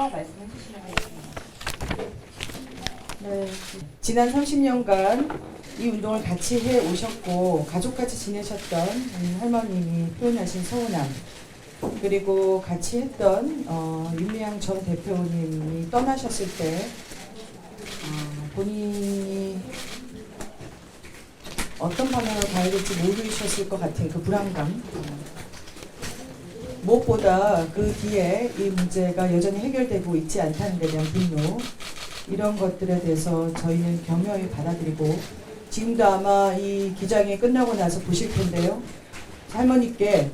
말씀해 주시면 되겠습니다. 네. 지난 30년간 이 운동을 같이 해 오셨고 가족같이 지내셨던 할머님이 표현하신 서운함, 그리고 같이 했던 윤미향 전 대표님이 떠나셨을 때 본인이 어떤 방향으로 가야 될지 모르셨을 것 같은 그 불안감, 무엇보다 그 뒤에 이 문제가 여전히 해결되고 있지 않다는 데 대한 분노, 이런 것들에 대해서 저희는 겸허히 받아들이고, 지금도 아마 이 기장이 끝나고 나서 보실 텐데요, 할머니께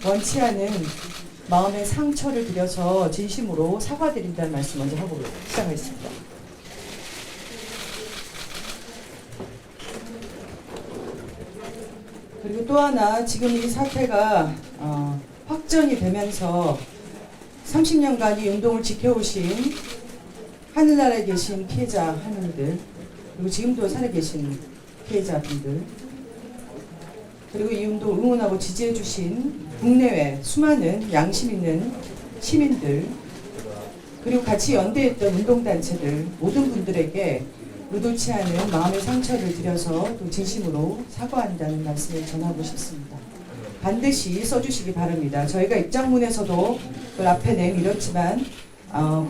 원치 않은 마음의 상처를 드려서 진심으로 사과드린다는 말씀 먼저 하고 시작하겠습니다. 그리고 또 하나, 지금 이 사태가 확전이 되면서 30년간 이 운동을 지켜오신 하늘나라에 계신 피해자 할머니들, 그리고 지금도 살아계신 피해자분들, 그리고 이 운동 응원하고 지지해주신 국내외 수많은 양심 있는 시민들, 그리고 같이 연대했던 운동단체들, 모든 분들에게 의도치 않은 마음의 상처를 드려서 또 진심으로 사과한다는 말씀을 전하고 싶습니다. 반드시 써주시기 바랍니다. 저희가 입장문에서도 그걸 앞에 내밀었지만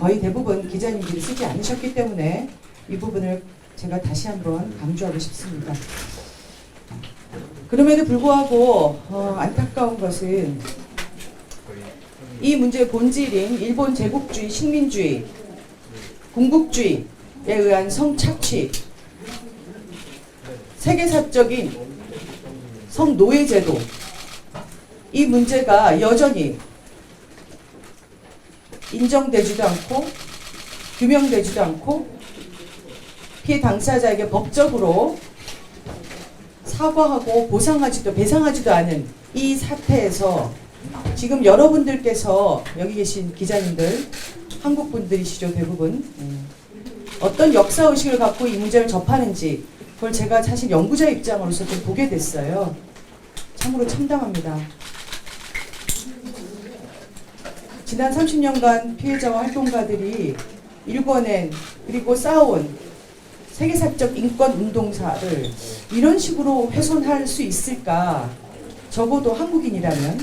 거의 대부분 기자님들이 쓰지 않으셨기 때문에 이 부분을 제가 다시 한번 강조하고 싶습니다. 그럼에도 불구하고 안타까운 것은 이 문제의 본질인 일본 제국주의, 식민주의, 군국주의에 의한 성착취, 세계사적인 성노예제도, 이 문제가 여전히 인정되지도 않고 규명되지도 않고 피해 당사자에게 법적으로 사과하고 보상하지도 배상하지도 않은 이 사태에서 지금 여러분들께서 여기 계신 기자님들, 한국 분들이시죠 대부분, 어떤 역사의식을 갖고 이 문제를 접하는지 그걸 제가 사실 연구자 입장으로서 좀 보게 됐어요. 참으로 참담합니다. 지난 30년간 피해자와 활동가들이 일궈낸 그리고 쌓아온 세계사적 인권 운동사를 이런 식으로 훼손할 수 있을까? 적어도 한국인이라면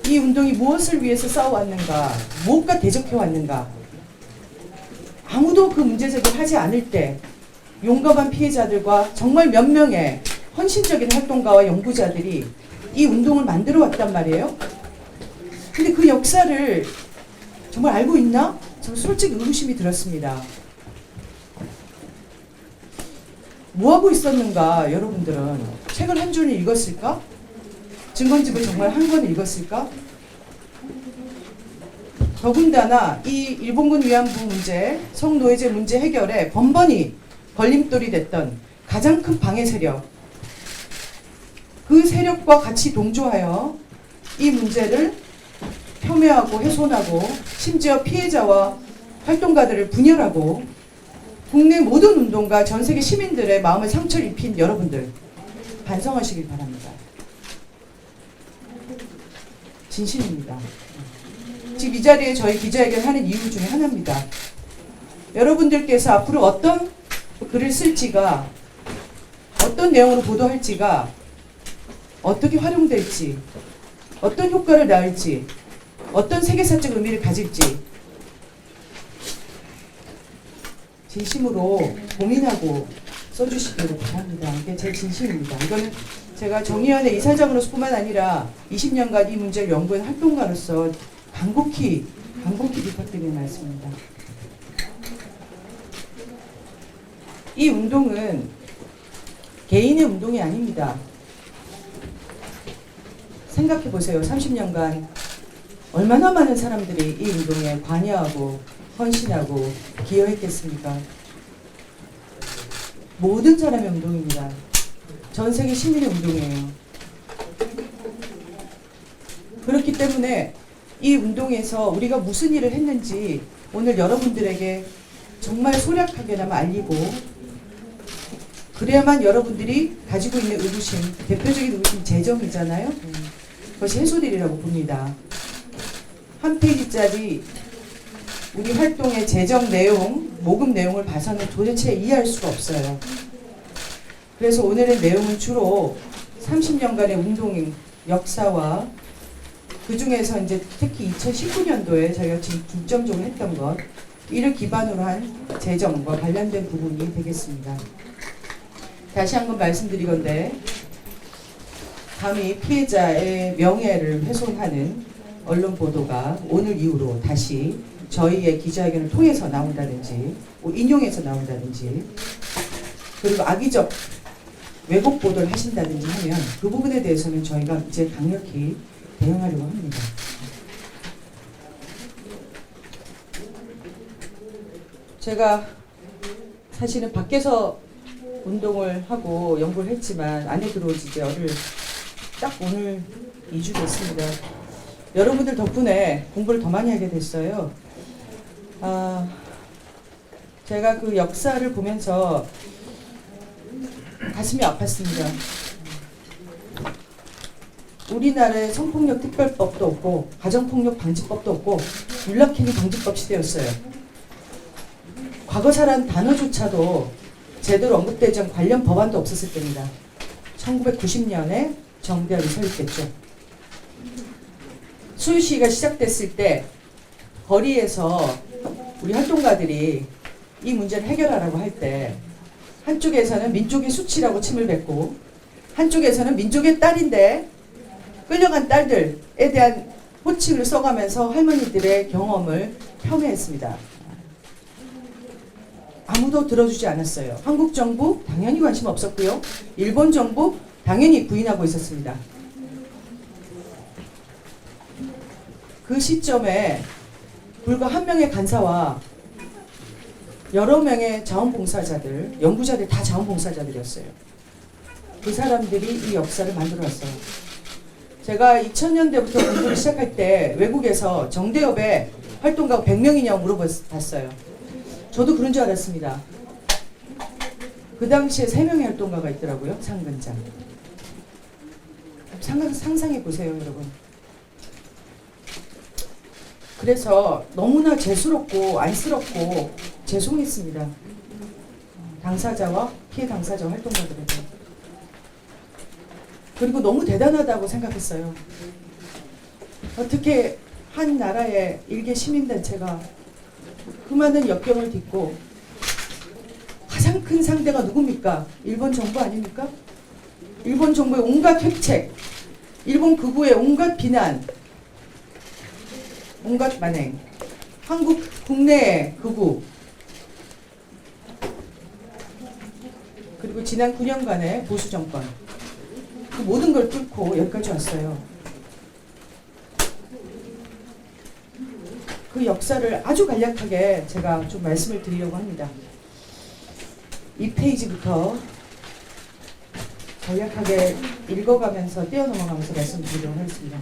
이 운동이 무엇을 위해서 싸워왔는가, 무엇과 대적해왔는가, 아무도 그 문제 제기를 하지 않을 때 용감한 피해자들과 정말 몇 명의 헌신적인 활동가와 연구자들이 이 운동을 만들어 왔단 말이에요. 근데 그 역사를 정말 알고 있나? 저 솔직히 의구심이 들었습니다. 뭐하고 있었는가, 여러분들은? 책을 한 줄을 읽었을까? 증언집을 정말 한 권을 읽었을까? 더군다나 이 일본군 위안부 문제, 성노예제 문제 해결에 번번이 걸림돌이 됐던 가장 큰 방해 세력, 그 세력과 같이 동조하여 이 문제를 폄훼하고 훼손하고 심지어 피해자와 활동가들을 분열하고 국내 모든 운동가, 전 세계 시민들의 마음에 상처를 입힌 여러분들, 반성하시길 바랍니다. 진심입니다. 지금 이 자리에 저희 기자회견을 하는 이유 중에 하나입니다. 여러분들께서 앞으로 어떤 글을 쓸지가, 어떤 내용으로 보도할지가 어떻게 활용될지, 어떤 효과를 낳을지, 어떤 세계사적 의미를 가질지 진심으로 고민하고 써주시기를 바랍니다. 이게 제 진심입니다. 이거는 제가 정의연의 이사장으로서뿐만 아니라 20년간 이 문제를 연구한 활동가로서 간곡히 부탁드리는 말씀입니다. 이 운동은 개인의 운동이 아닙니다. 생각해 보세요. 30년간 얼마나 많은 사람들이 이 운동에 관여하고 헌신하고 기여했겠습니까? 모든 사람의 운동입니다. 전 세계 시민의 운동이에요. 그렇기 때문에 이 운동에서 우리가 무슨 일을 했는지 오늘 여러분들에게 정말 소략하게나마 알리고, 그래야만 여러분들이 가지고 있는 의구심, 대표적인 의구심 재정이잖아요. 그것이 해소되리라고 봅니다. 한 페이지짜리 우리 활동의 재정 내용, 모금 내용을 봐서는 도대체 이해할 수가 없어요. 그래서 오늘의 내용은 주로 30년간의 운동 역사와 그 중에서 이제 특히 2019년도에 저희가 지금 중점적으로 했던 것, 이를 기반으로 한 재정과 관련된 부분이 되겠습니다. 다시 한번 말씀드리건대 감히 피해자의 명예를 훼손하는 언론 보도가 오늘 이후로 다시 저희의 기자회견을 통해서 나온다든지 인용해서 나온다든지 그리고 악의적 왜곡 보도를 하신다든지 하면 그 부분에 대해서는 저희가 이제 강력히 대응하려고 합니다. 제가 사실은 밖에서 운동을 하고 연구를 했지만 안에 들어온 지 이제 딱 오늘 2주 됐습니다. 여러분들 덕분에 공부를 더 많이 하게 됐어요. 제가 그 역사를 보면서 가슴이 아팠습니다. 우리나라에 성폭력 특별법도 없고 가정폭력 방지법도 없고 윤락행위 방지법 시대였어요. 과거사란 단어조차도 제대로 언급되지 않은 관련 법안도 없었을 때입니다. 1990년에 정대협이 설립됐죠. 수유시위가 시작됐을 때 거리에서 우리 활동가들이 이 문제를 해결하라고 할 때 한쪽에서는 민족의 수치라고 침을 뱉고 한쪽에서는 민족의 딸인데 끌려간 딸들에 대한 호칭을 써가면서 할머니들의 경험을 폄훼했습니다. 아무도 들어주지 않았어요. 한국 정부 당연히 관심 없었고요. 일본 정부 당연히 부인하고 있었습니다. 그 시점에 불과 한 명의 간사와 여러 명의 자원봉사자들, 연구자들 다 자원봉사자들이었어요. 그 사람들이 이 역사를 만들어왔어요. 제가 2000년대부터 공부를 시작할 때 외국에서 정대협의 활동가 100명이냐고 물어봤어요. 저도 그런 줄 알았습니다. 그 당시에 3명의 활동가가 있더라고요. 상근장. 상상해 보세요, 여러분. 그래서 너무나 죄스럽고 안쓰럽고 죄송했습니다. 당사자와 피해 당사자 활동가들에게. 그리고 너무 대단하다고 생각했어요. 어떻게 한 나라의 일개 시민단체가 그 많은 역경을 딛고 가장 큰 상대가 누굽니까? 일본 정부 아닙니까? 일본 정부의 온갖 획책, 일본 극우의 온갖 비난, 온갖 만행, 한국 국내의 극우, 그리고 지난 9년간의 보수 정권, 그 모든 걸 뚫고 여기까지 왔어요. 그 역사를 아주 간략하게 제가 좀 말씀을 드리려고 합니다. 이 페이지부터 간략하게 읽어가면서 뛰어넘어가면서 말씀드리려고 하겠습니다.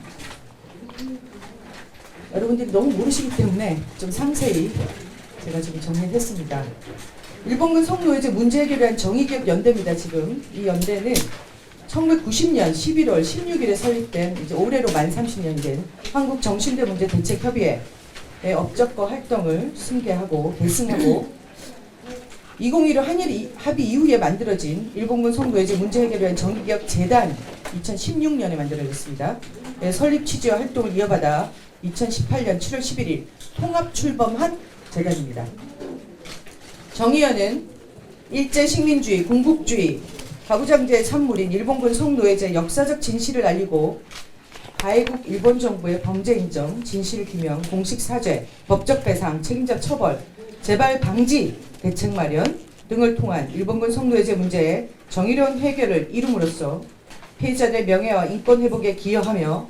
여러분들이 너무 모르시기 때문에 좀 상세히 제가 지금 정리했습니다. 일본군 성노예제 문제 해결을 위한 정의기업 연대입니다. 지금 이 연대는 1990년 11월 16일에 설립된 이제 올해로 만 30년이 된 한국 정신대 문제 대책협의회 업적과 활동을 승계하고 계승하고 2015 한일 합의 이후에 만들어진 일본군 성노예제 문제 해결을 위한 정의기업 재단 2016년에 만들어졌습니다. 설립 취지와 활동을 이어받아 2018년 7월 11일 통합 출범한 재단입니다. 정의연은 일제 식민주의, 군국주의, 가부장제의 산물인 일본군 성노예제 역사적 진실을 알리고 가해국 일본 정부의 범죄 인정, 진실 규명, 공식 사죄, 법적 배상, 책임자 처벌, 재발 방지, 대책 마련 등을 통한 일본군 성노예제 문제의 정의로운 해결을 이룸으로써 피해자들의 명예와 인권 회복에 기여하며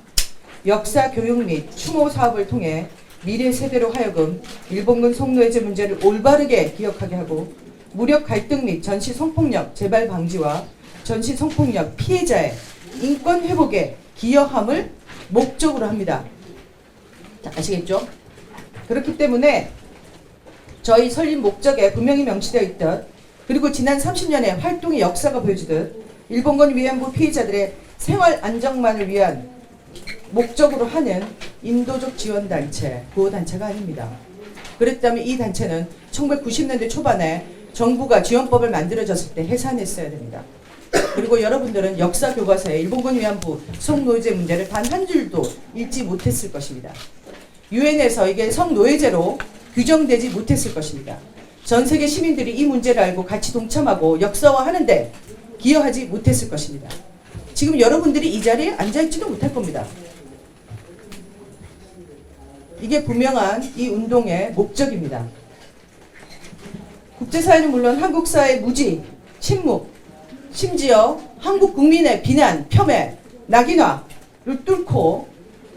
역사 교육 및 추모 사업을 통해 미래 세대로 하여금 일본군 성노예제 문제를 올바르게 기억하게 하고 무력 갈등 및 전시 성폭력 재발 방지와 전시 성폭력 피해자의 인권 회복에 기여함을 목적으로 합니다. 자, 아시겠죠? 그렇기 때문에 저희 설립 목적에 분명히 명시되어 있듯 그리고 지난 30년의 활동의 역사가 보여주듯 일본군 위안부 피해자들의 생활 안정만을 위한 목적으로 하는 인도적 지원단체, 구호단체가 아닙니다. 그랬다면 이 단체는 1990년대 초반에 정부가 지원법을 만들어졌을 때 해산했어야 됩니다. 그리고 여러분들은 역사 교과서에 일본군 위안부 성노예제 문제를 단 한 줄도 읽지 못했을 것입니다. 유엔에서 이게 성노예제로 규정되지 못했을 것입니다. 전 세계 시민들이 이 문제를 알고 같이 동참하고 역사화하는데 기여하지 못했을 것입니다. 지금 여러분들이 이 자리에 앉아있지도 못할 겁니다. 이게 분명한 이 운동의 목적입니다. 국제사회는 물론 한국 사회의 무지, 침묵, 심지어 한국 국민의 비난, 폄훼, 낙인화를 뚫고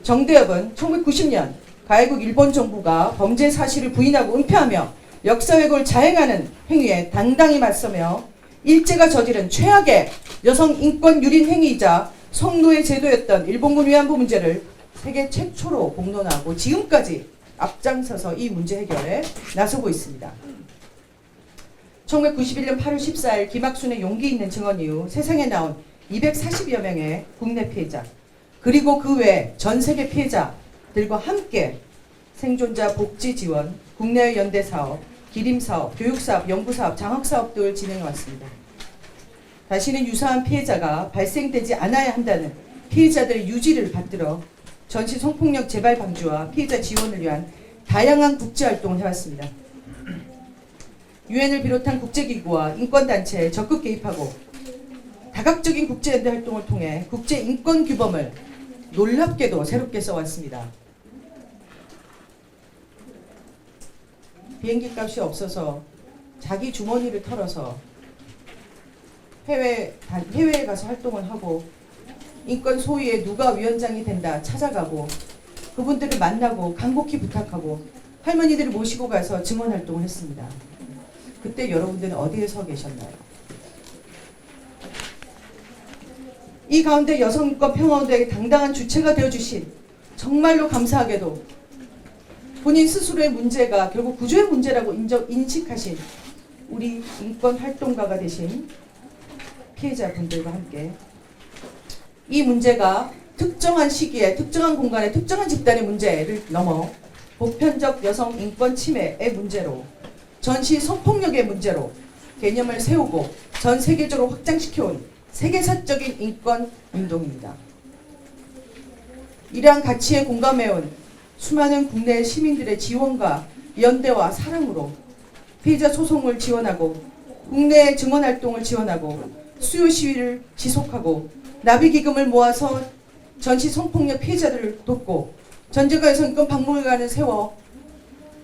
정대협은 1990년 가해국 일본 정부가 범죄 사실을 부인하고 은폐하며 역사 왜곡을 자행하는 행위에 당당히 맞서며 일제가 저지른 최악의 여성 인권 유린 행위이자 성노예 제도였던 일본군 위안부 문제를 세계 최초로 공론하고 지금까지 앞장서서 이 문제 해결에 나서고 있습니다. 1991년 8월 14일 김학순의 용기 있는 증언 이후 세상에 나온 240여 명의 국내 피해자 그리고 그 외 전 세계 피해자들과 함께 생존자 복지 지원, 국내외 연대 사업, 기림 사업, 교육 사업, 연구 사업, 장학 사업 등을 진행해 왔습니다. 다시는 유사한 피해자가 발생되지 않아야 한다는 피해자들의 유지를 받들어 전시 성폭력 재발 방지와 피해자 지원을 위한 다양한 국제 활동을 해왔습니다. 유엔을 비롯한 국제기구와 인권단체에 적극 개입하고 다각적인 국제연대 활동을 통해 국제인권규범을 놀랍게도 새롭게 써왔습니다. 비행기 값이 없어서 자기 주머니를 털어서 해외에 가서 활동을 하고 인권 소위에 누가 위원장이 된다 찾아가고 그분들을 만나고 간곡히 부탁하고 할머니들을 모시고 가서 증언 활동을 했습니다. 그때 여러분들은 어디에 서 계셨나요? 이 가운데 여성인권 평화운동의 당당한 주체가 되어주신 정말로 감사하게도 본인 스스로의 문제가 결국 구조의 문제라고 인식하신 우리 인권 활동가가 되신 피해자분들과 함께 이 문제가 특정한 시기에 특정한 공간에 특정한 집단의 문제를 넘어 보편적 여성 인권 침해의 문제로 전시 성폭력의 문제로 개념을 세우고 전 세계적으로 확장시켜온 세계사적인 인권 운동입니다. 이러한 가치에 공감해온 수많은 국내 시민들의 지원과 연대와 사랑으로 피해자 소송을 지원하고 국내 증언 활동을 지원하고 수요 시위를 지속하고 나비기금을 모아서 전시 성폭력 피해자들을 돕고 전쟁과 여성인권 박물관을 세워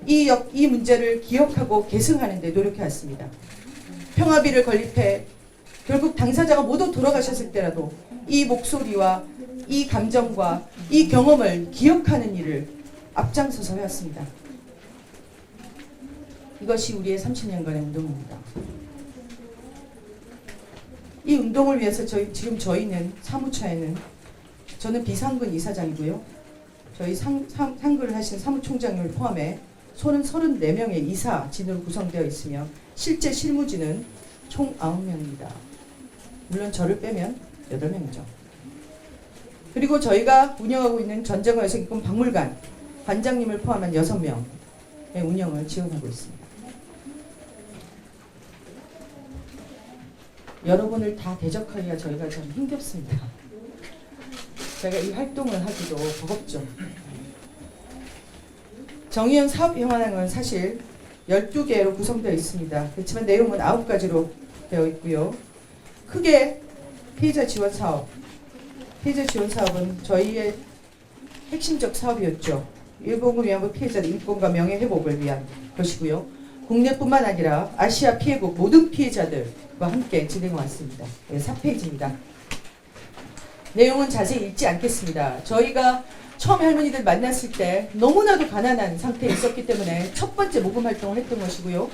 이 문제를 기억하고 계승하는 데 노력해왔습니다. 평화비를 건립해 결국 당사자가 모두 돌아가셨을 때라도 이 목소리와 이 감정과 이 경험을 기억하는 일을 앞장서서 해왔습니다. 이것이 우리의 30년간의 운동입니다. 이 운동을 위해서 지금 저희는 사무처에는 저는 비상근 이사장이고요. 저희 상근을 하신 사무총장님을 포함해 손은 34명의 이사진으로 구성되어 있으며 실제 실무진은 총 9명입니다. 물론 저를 빼면 8명이죠. 그리고 저희가 운영하고 있는 전쟁과 여성인권 박물관 관장님을 포함한 6명의 운영을 지원하고 있습니다. 여러분을 다 대적하기가 저희가 좀 힘겹습니다. 제가 이 활동을 하기도 버겁죠. 정의연 사업평화당은 사실 12개로 구성되어 있습니다. 그렇지만 내용은 9가지로 되어 있고요. 크게 피해자 지원 사업, 피해자 지원 사업은 저희의 핵심적 사업이었죠. 일본군 위안부 피해자의 인권과 명예 회복을 위한 것이고요. 국내뿐만 아니라 아시아 피해국 모든 피해자들과 함께 진행해 왔습니다. 4페이지입니다. 내용은 자세히 읽지 않겠습니다. 저희가 처음 할머니들 만났을 때 너무나도 가난한 상태에 있었기 때문에 첫 번째 모금 활동을 했던 것이고요.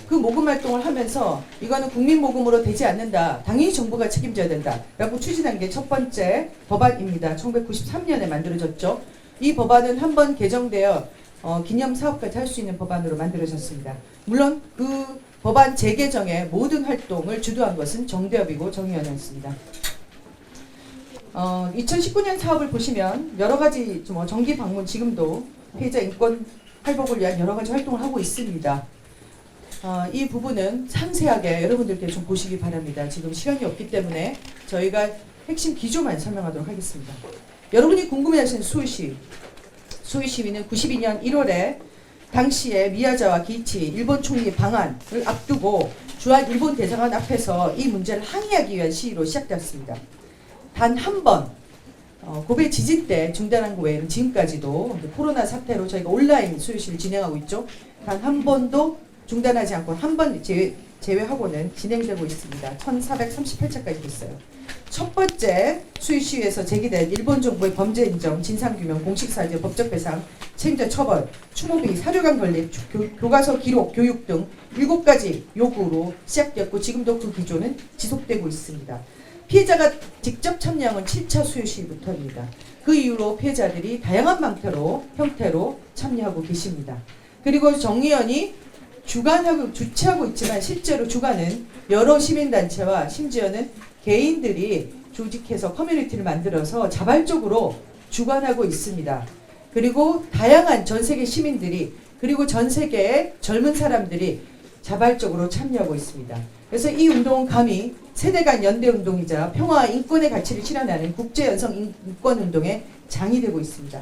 그 모금 활동을 하면서 이거는 국민 모금으로 되지 않는다. 당연히 정부가 책임져야 된다. 라고 추진한 게 첫 번째 법안입니다. 1993년에 만들어졌죠. 이 법안은 한번 개정되어 기념 사업까지 할 수 있는 법안으로 만들어졌습니다. 물론 그 법안 재개정의 모든 활동을 주도한 것은 정대협이고 정의연이었습니다. 2019년 사업을 보시면 여러 가지 정기 방문 지금도 피해자 인권 회복을 위한 여러 가지 활동을 하고 있습니다. 이 부분은 상세하게 여러분들께 좀 보시기 바랍니다. 지금 시간이 없기 때문에 저희가 핵심 기조만 설명하도록 하겠습니다. 여러분이 궁금해하시는 수의시위는 92년 1월에 당시에 미야자와 기이치 일본 총리 방한을 앞두고 주한 일본 대사관 앞에서 이 문제를 항의하기 위한 시위로 시작되었습니다. 단 한 번 고베 지진 때 중단한 거 외에는 지금까지도 코로나 사태로 저희가 온라인 수요시를 진행하고 있죠. 단 한 번도 중단하지 않고 한 번 제외하고는 진행되고 있습니다. 1438차까지 됐어요. 첫 번째 수의시위에서 제기된 일본 정부의 범죄 인정, 진상규명, 공식사죄, 법적 배상, 책임자 처벌, 추모비, 사료관 건립, 교과서 기록, 교육 등 7가지 요구로 시작되었고 지금도 그 기조는 지속되고 있습니다. 피해자가 직접 참여한 건 7차 수요시위부터입니다. 그 이후로 피해자들이 다양한 형태로 참여하고 계십니다. 그리고 정의연이 주최하고 있지만 실제로 주관은 여러 시민단체와 심지어는 개인들이 조직해서 커뮤니티를 만들어서 자발적으로 주관하고 있습니다. 그리고 다양한 전 세계 시민들이 그리고 전 세계의 젊은 사람들이 자발적으로 참여하고 있습니다. 그래서 이 운동은 감히 세대 간 연대 운동이자 평화와 인권의 가치를 실현하는 국제 여성 인권 운동의 장이 되고 있습니다.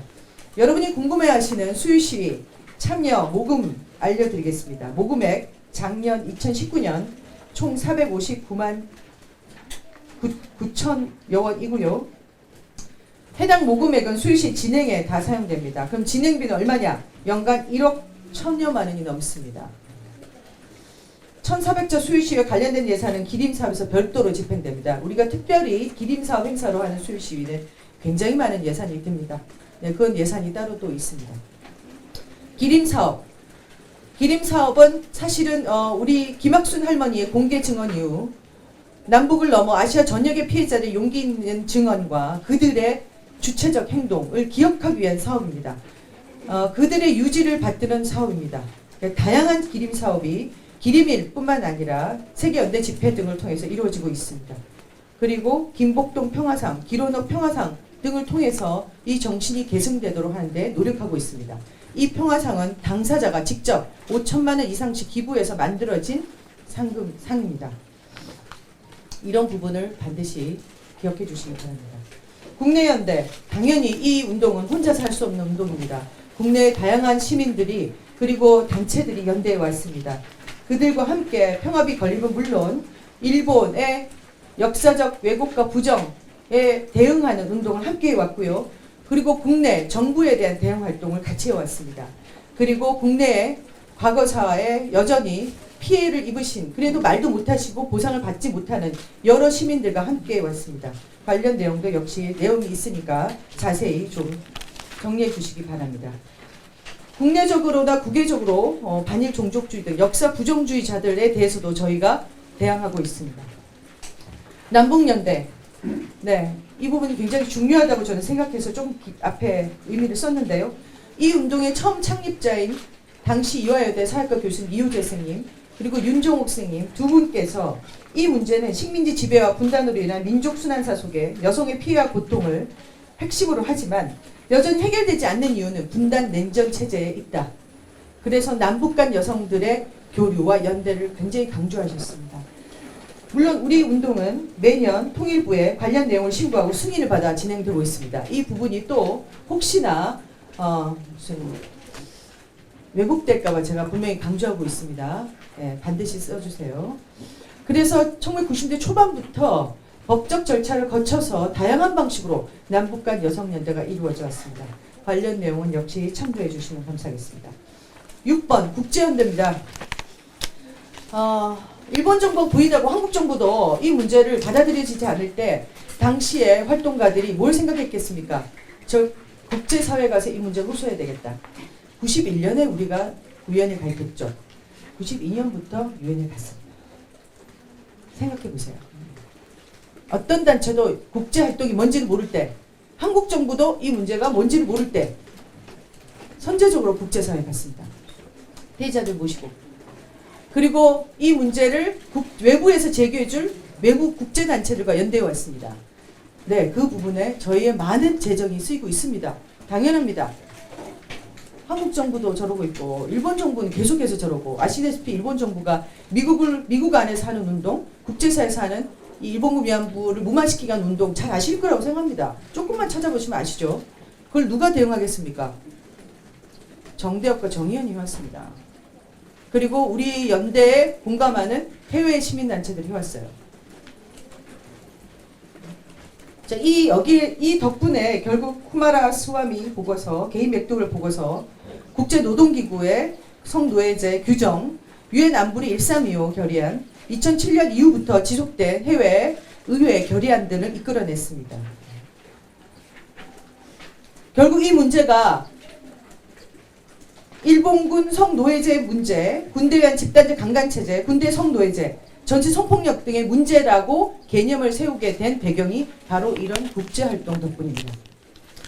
여러분이 궁금해하시는 수요시위 참여 모금 알려드리겠습니다. 모금액 작년 2019년 총 459만 9천여 원이고요. 해당 모금액은 수요시 진행에 다 사용됩니다. 그럼 진행비는 얼마냐? 연간 1억 1,000여만 원이 넘습니다. 1400자 수요시위와 관련된 예산은 기림사업에서 별도로 집행됩니다. 우리가 특별히 기림사업 행사로 하는 수요시위는 굉장히 많은 예산이 듭니다. 네, 그건 예산이 따로 또 있습니다. 기림사업은 사실은 우리 김학순 할머니의 공개 증언 이후 남북을 넘어 아시아 전역의 피해자들의 용기 있는 증언과 그들의 주체적 행동을 기억하기 위한 사업입니다. 그들의 유지를 받드는 사업입니다. 다양한 기림 사업이 기림일뿐만 아니라 세계연대 집회 등을 통해서 이루어지고 있습니다. 그리고 김복동 평화상, 기론업 평화상 등을 통해서 이 정신이 계승되도록 하는데 노력하고 있습니다. 이 평화상은 당사자가 직접 5천만 원 이상씩 기부해서 만들어진 상입니다. 이런 부분을 반드시 기억해 주시기 바랍니다. 국내연대, 당연히 이 운동은 혼자서 할 수 없는 운동입니다. 국내의 다양한 시민들이 그리고 단체들이 연대해 왔습니다. 그들과 함께 평화비 건립은 물론 일본의 역사적 왜곡과 부정에 대응하는 운동을 함께 해왔고요. 그리고 국내 정부에 대한 대응 활동을 같이 해왔습니다. 그리고 국내의 과거사에 여전히 피해를 입으신 그래도 말도 못하시고 보상을 받지 못하는 여러 시민들과 함께 해왔습니다. 관련 내용도 역시 내용이 있으니까 자세히 좀 정리해 주시기 바랍니다. 국내적으로나 국외적으로 반일 종족주의 등 역사 부정주의자들에 대해서도 저희가 대항하고 있습니다. 남북연대, 네, 이 부분이 굉장히 중요하다고 저는 생각해서 좀 앞에 의미를 썼는데요. 이 운동의 처음 창립자인 당시 이화여대 사회과 교수님 이효재 선생님 그리고 윤종옥 선생님 두 분께서 이 문제는 식민지 지배와 분단으로 인한 민족 순환사 속에 여성의 피해와 고통을 핵심으로 하지만 여전히 해결되지 않는 이유는 분단 냉전 체제에 있다. 그래서 남북 간 여성들의 교류와 연대를 굉장히 강조하셨습니다. 물론 우리 운동은 매년 통일부에 관련 내용을 신고하고 승인을 받아 진행되고 있습니다. 이 부분이 또 혹시나 무슨 왜곡될까봐 제가 분명히 강조하고 있습니다. 네, 반드시 써주세요. 그래서 1990년대 초반부터 법적 절차를 거쳐서 다양한 방식으로 남북 간 여성연대가 이루어져 왔습니다. 관련 내용은 역시 참고해 주시면 감사하겠습니다. 6번 국제연대입니다. 일본 정부 부인하고 한국 정부도 이 문제를 받아들여지지 않을 때 당시에 활동가들이 뭘 생각했겠습니까? 즉 국제사회 가서 이 문제를 호소해야 되겠다. 91년에 우리가 유엔에 가입했죠. 92년부터 유엔에 갔습니다. 생각해 보세요. 어떤 단체도 국제활동이 뭔지를 모를 때 한국 정부도 이 문제가 뭔지를 모를 때 선제적으로 국제사회에 갔습니다. 피해자들 모시고 그리고 이 문제를 외부에서 제기해줄 외부 국제단체들과 연대해 왔습니다. 네, 그 부분에 저희의 많은 재정이 쓰이고 있습니다. 당연합니다. 한국 정부도 저러고 있고 일본 정부는 계속해서 저러고 아시다시피 일본 정부가 미국 안에서 하는 운동, 국제사에서 하는 이 일본군 위안부를 무마시키기 위한 운동 잘 아실 거라고 생각합니다. 조금만 찾아보시면 아시죠? 그걸 누가 대응하겠습니까? 정대협과 정의연이 해왔습니다. 그리고 우리 연대에 공감하는 해외 시민단체들이 해왔어요. 자, 이 덕분에 결국 쿠마라 스와미 보고서, 개인 맥독을 보고서, 국제노동기구의 성노예제 규정, 유엔 안보리 1325 결의안, 2007년 이후부터 지속된 해외 의회 결의안들을 이끌어냈습니다. 결국 이 문제가 일본군 성노예제 문제, 군대에 대한 집단적 강간체제, 군대 성노예제, 전시 성폭력 등의 문제라고 개념을 세우게 된 배경이 바로 이런 국제활동 덕분입니다.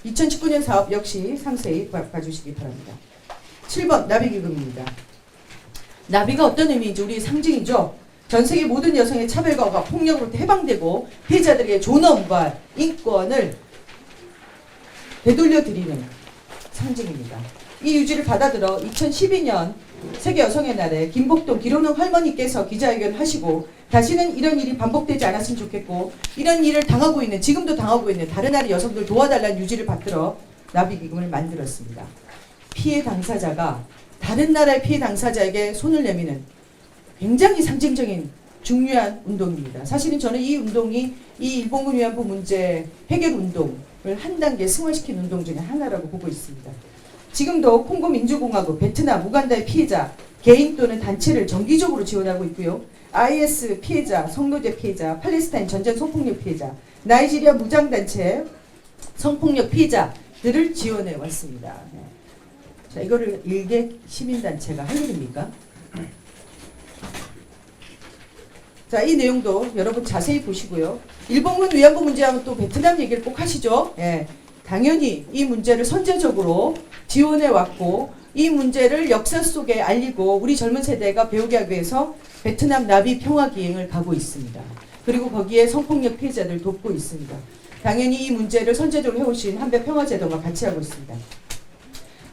2019년 사업 역시 상세히 봐주시기 바랍니다. 7번 나비기금입니다. 나비가 어떤 의미인지 우리의 상징이죠. 전 세계 모든 여성의 차별과 폭력으로부터 해방되고 피해자들에게 존엄과 인권을 되돌려드리는 상징입니다. 이 유지를 받아들여 2012년 세계 여성의 날에 김복동 기로는 할머니께서 기자회견을 하시고 다시는 이런 일이 반복되지 않았으면 좋겠고 이런 일을 당하고 있는 지금도 당하고 있는 다른 나라 여성들 도와달라는 유지를 받들어 나비기금을 만들었습니다. 피해 당사자가 다른 나라의 피해 당사자에게 손을 내미는 굉장히 상징적인 중요한 운동입니다. 사실은 저는 이 운동이 이 일본군 위안부 문제 해결 운동을 한 단계 승화시킨 운동 중에 하나라고 보고 있습니다. 지금도 콩고 민주공화국, 베트남, 우간다의 피해자, 개인 또는 단체를 정기적으로 지원하고 있고요. IS 피해자, 성노제 피해자, 팔레스타인 전쟁 성폭력 피해자, 나이지리아 무장단체 성폭력 피해자들을 지원해 왔습니다. 자, 이거를 일개 시민단체가 할 일입니까? 자, 이 내용도 여러분 자세히 보시고요. 일본군 위안부 문제하면 또 베트남 얘기를 꼭 하시죠. 예, 당연히 이 문제를 선제적으로 지원해 왔고 이 문제를 역사 속에 알리고 우리 젊은 세대가 배우게 하기 위해서 베트남 나비 평화 기행을 가고 있습니다. 그리고 거기에 성폭력 피해자들 돕고 있습니다. 당연히 이 문제를 선제적으로 해오신 한배 평화제도가 같이 하고 있습니다.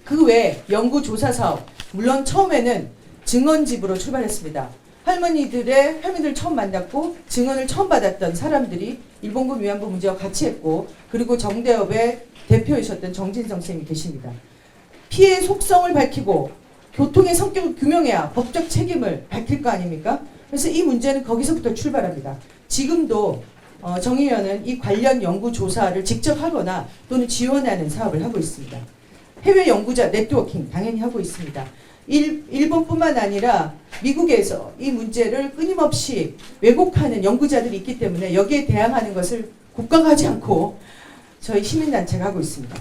그 외에 연구 조사 사업, 물론 처음에는 증언집으로 출발했습니다. 할머니들 처음 만났고 증언을 처음 받았던 사람들이 일본군 위안부 문제와 같이 했고 그리고 정대협의 대표이셨던 정진성 쌤이 계십니다. 피해의 속성을 밝히고 교통의 성격을 규명해야 법적 책임을 밝힐 거 아닙니까? 그래서 이 문제는 거기서부터 출발합니다. 지금도 정의연은 이 관련 연구 조사를 직접 하거나 또는 지원하는 사업을 하고 있습니다. 해외 연구자 네트워킹 당연히 하고 있습니다. 일본뿐만 아니라 미국에서 이 문제를 끊임없이 왜곡하는 연구자들이 있기 때문에 여기에 대항하는 것을 국가가 하지 않고 저희 시민단체가 하고 있습니다.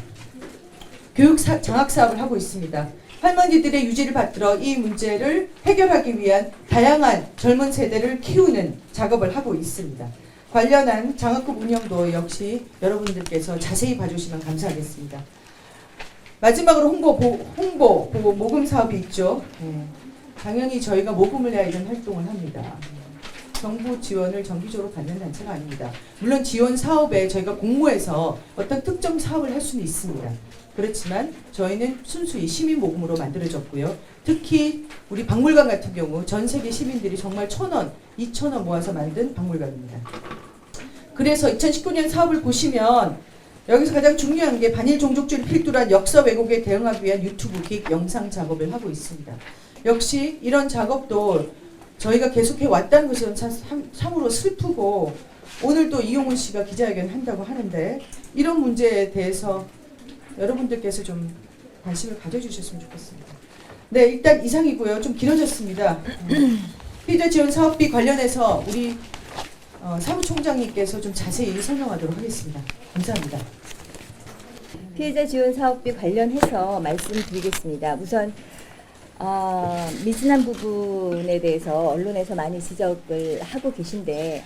교육 장학 사업을 하고 있습니다. 할머니들의 유지를 받들어 이 문제를 해결하기 위한 다양한 젊은 세대를 키우는 작업을 하고 있습니다. 관련한 장학금 운영도 역시 여러분들께서 자세히 봐주시면 감사하겠습니다. 마지막으로 홍보, 모금 사업이 있죠. 당연히 저희가 모금을 해야 이런 활동을 합니다. 정부 지원을 정기적으로 받는 단체가 아닙니다. 물론 지원 사업에 저희가 공모해서 어떤 특정 사업을 할 수는 있습니다. 그렇지만 저희는 순수히 시민 모금으로 만들어졌고요. 특히 우리 박물관 같은 경우 전 세계 시민들이 정말 1,000원, 2,000원 모아서 만든 박물관입니다. 그래서 2019년 사업을 보시면 여기서 가장 중요한 게 반일 종족주의를 필두로 한 역사 왜곡에 대응하기 위한 유튜브 기획 영상 작업을 하고 있습니다. 역시 이런 작업도 저희가 계속해 왔다는 것은 참으로 슬프고 오늘 또 이용훈 씨가 기자회견 한다고 하는데 이런 문제에 대해서 여러분들께서 좀 관심을 가져주셨으면 좋겠습니다. 네, 일단 이상이고요. 좀 길어졌습니다. 피해자 지원 사업비 관련해서 우리 사무총장님께서 좀 자세히 설명하도록 하겠습니다. 감사합니다. 피해자 지원 사업비 관련해서 말씀드리겠습니다. 우선 미진한 부분에 대해서 언론에서 많이 지적을 하고 계신데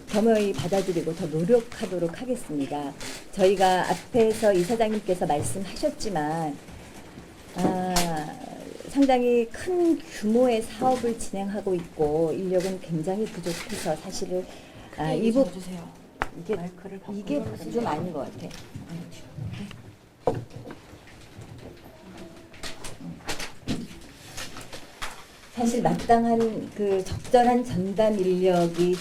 겸허히 받아들이고 더 노력하도록 하겠습니다. 저희가 앞에서 이사장님께서 말씀하셨지만 상당히 큰 규모의 사업을 진행하고 있고 인력은 굉장히 부족해서 사실은 이 부분 이게 좀 아닌 것 같아. 사실 마땅한 그 적절한 전담 인력이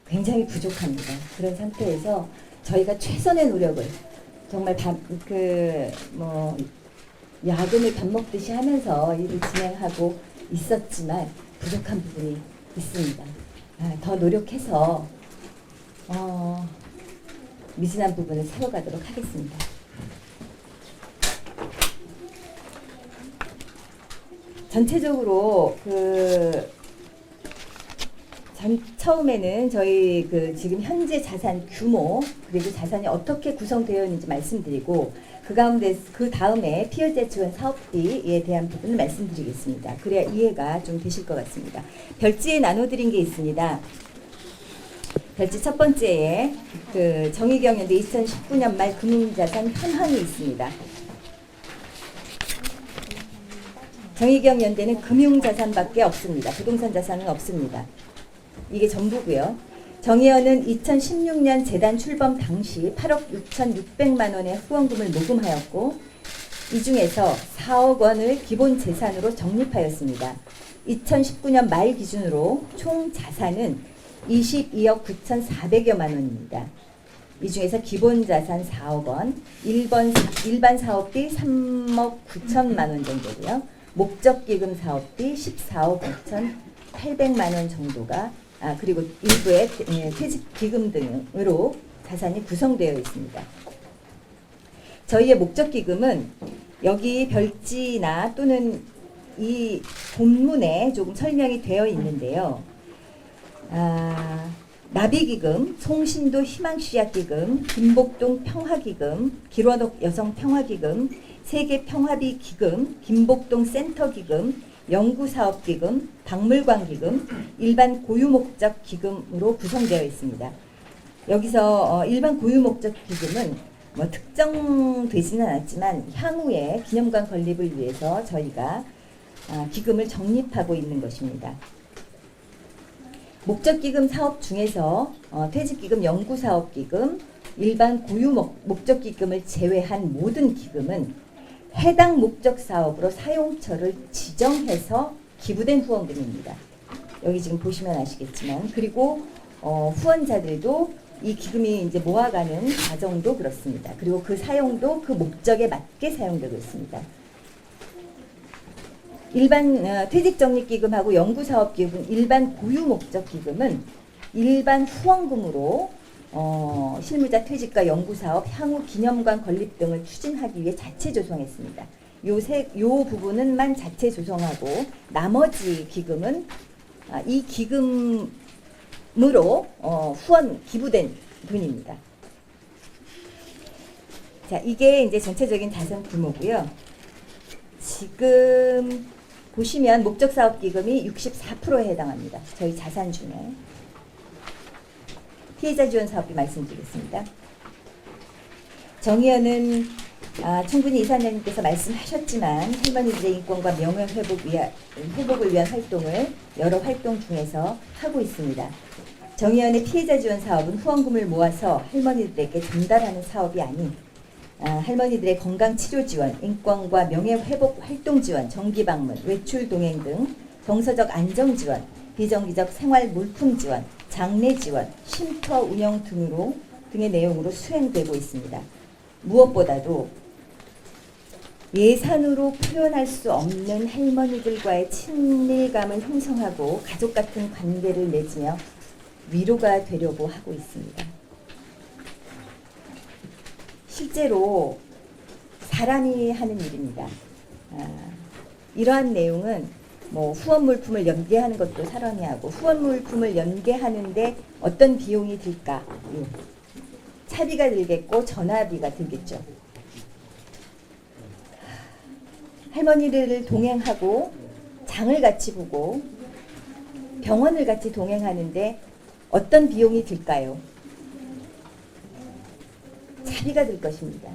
굉장히 부족합니다. 그런 상태에서 저희가 최선의 노력을 정말 뭐 야근을 밥 먹듯이 하면서 일을 진행하고 있었지만 부족한 부분이 있습니다. 더 노력해서 미진한 부분을 채워가도록 하겠습니다. 전체적으로 처음에는 저희 지금 현재 자산 규모 그리고 자산이 어떻게 구성되어 있는지 말씀드리고 그 다음에 피해자 지원 사업비에 대한 부분을 말씀드리겠습니다. 그래야 이해가 좀 되실 것 같습니다. 별지에 나눠드린 게 있습니다. 별지 첫 번째에 정의경연대 2019년 말 금융자산 현황이 있습니다. 정의경연대는 금융자산밖에 없습니다. 부동산 자산은 없습니다. 이게 전부고요. 정의연은 2016년 재단 출범 당시 8억 6,600만 원의 후원금을 모금하였고 이 중에서 4억 원을 기본 재산으로 적립하였습니다. 2019년 말 기준으로 총 자산은 22억 9,400여만 원입니다. 이 중에서 기본 자산 4억 원, 일반 사업비 3억 9천만 원 정도고요. 목적기금 사업비 14억 9,800만 원 정도가 그리고 일부의 퇴직기금 등으로 자산이 구성되어 있습니다. 저희의 목적기금은 여기 별지나 또는 이 본문에 조금 설명이 되어 있는데요. 나비기금, 송신도 희망씨앗기금, 김복동 평화기금, 길원옥 여성평화기금, 세계평화비기금, 김복동 센터기금, 연구사업기금, 박물관기금, 일반 고유목적기금으로 구성되어 있습니다. 여기서 일반 고유목적기금은 특정되지는 않았지만 향후에 기념관 건립을 위해서 저희가 기금을 적립하고 있는 것입니다. 목적기금 사업 중에서 퇴직기금, 연구사업기금, 일반 고유목적기금을 제외한 모든 기금은 해당 목적 사업으로 사용처를 지정해서 기부된 후원금입니다. 여기 지금 보시면 아시겠지만 그리고 후원자들도 이 기금이 이제 모아가는 과정도 그렇습니다. 그리고 그 사용도 그 목적에 맞게 사용되고 있습니다. 일반 퇴직적립기금하고 연구사업기금, 일반 고유목적기금은 일반 후원금으로 실무자 퇴직과 연구사업, 향후 기념관 건립 등을 추진하기 위해 자체 조성했습니다. 요 부분은만 자체 조성하고 나머지 기금은 이 기금으로 후원 기부된 돈입니다. 자, 이게 이제 전체적인 자산 규모고요. 지금 보시면 목적사업기금이 64%에 해당합니다. 저희 자산 중에. 피해자 지원 사업비 말씀드리겠습니다. 정의연은 충분히 이사장님께서 말씀하셨지만 할머니들의 인권과 명예 회복을 위한 활동을 여러 활동 중에서 하고 있습니다. 정의연의 피해자 지원 사업은 후원금을 모아서 할머니들에게 전달하는 사업이 아닌 할머니들의 건강치료 지원, 인권과 명예 회복 활동 지원, 정기 방문, 외출 동행 등 정서적 안정 지원, 비정기적 생활 물품 지원, 장례 지원, 쉼터 운영 등의 내용으로 수행되고 있습니다. 무엇보다도 예산으로 표현할 수 없는 할머니들과의 친밀감을 형성하고 가족 같은 관계를 맺으며 위로가 되려고 하고 있습니다. 실제로 사람이 하는 일입니다. 이러한 내용은 후원 물품을 연계하는 것도 사람이 하고 후원 물품을 연계하는데 어떤 비용이 들까? 차비가 들겠고 전화비가 들겠죠. 할머니들을 동행하고 장을 같이 보고 병원을 같이 동행하는데 어떤 비용이 들까요? 차비가 들 것입니다.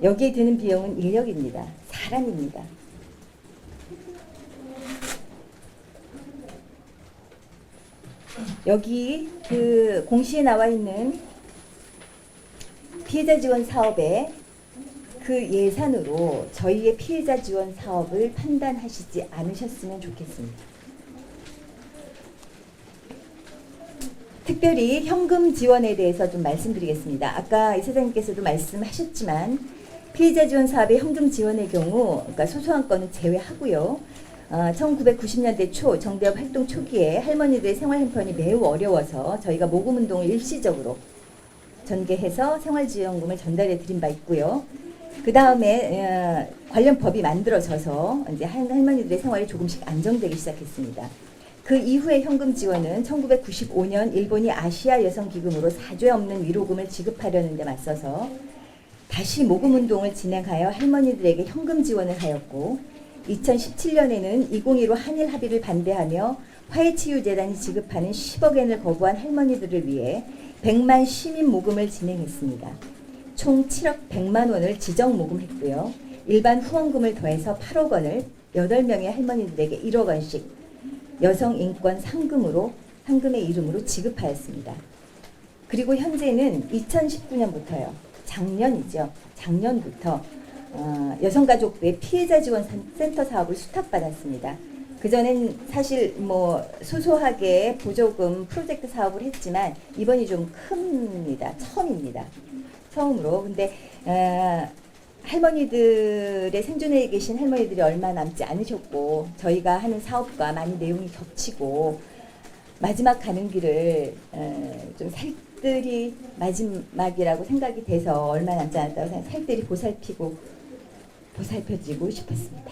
여기에 드는 비용은 인력입니다. 사람입니다. 여기 공시에 나와 있는 피해자 지원 사업의 그 예산으로 저희의 피해자 지원 사업을 판단하시지 않으셨으면 좋겠습니다. 특별히 현금 지원에 대해서 좀 말씀드리겠습니다. 아까 이사장님께서도 말씀하셨지만 피해자 지원 사업의 현금 지원의 경우 그러니까 소소한 건은 제외하고요. 1990년대 초 정대협 활동 초기에 할머니들의 생활 형편이 매우 어려워서 저희가 모금 운동을 일시적으로 전개해서 생활지원금을 전달해 드린 바 있고요. 그 다음에 관련 법이 만들어져서 이제 할머니들의 생활이 조금씩 안정되기 시작했습니다. 그 이후의 현금 지원은 1995년 일본이 아시아 여성 기금으로 사죄 없는 위로금을 지급하려는 데 맞서서 다시 모금 운동을 진행하여 할머니들에게 현금 지원을 하였고 2017년에는 2015 한일 합의를 반대하며 화해치유재단이 지급하는 10억 엔을 거부한 할머니들을 위해 100만 시민 모금을 진행했습니다. 총 7억 100만 원을 지정 모금했고요. 일반 후원금을 더해서 8억 원을 8명의 할머니들에게 1억 원씩 여성 인권 상금의 이름으로 지급하였습니다. 그리고 현재는 2019년부터요. 작년부터 여성가족부의 피해자 지원 센터 사업을 수탁받았습니다. 그전엔 사실 뭐 소소하게 보조금 프로젝트 사업을 했지만 이번이 좀 큽니다. 처음으로. 근데 할머니들의 생존해 계신 할머니들이 얼마 남지 않으셨고 저희가 하는 사업과 많이 내용이 겹치고 마지막 가는 길을 좀 살뜰히 마지막이라고 생각이 돼서 얼마 남지 않았다고 살뜰히 보살펴드리고 싶었습니다.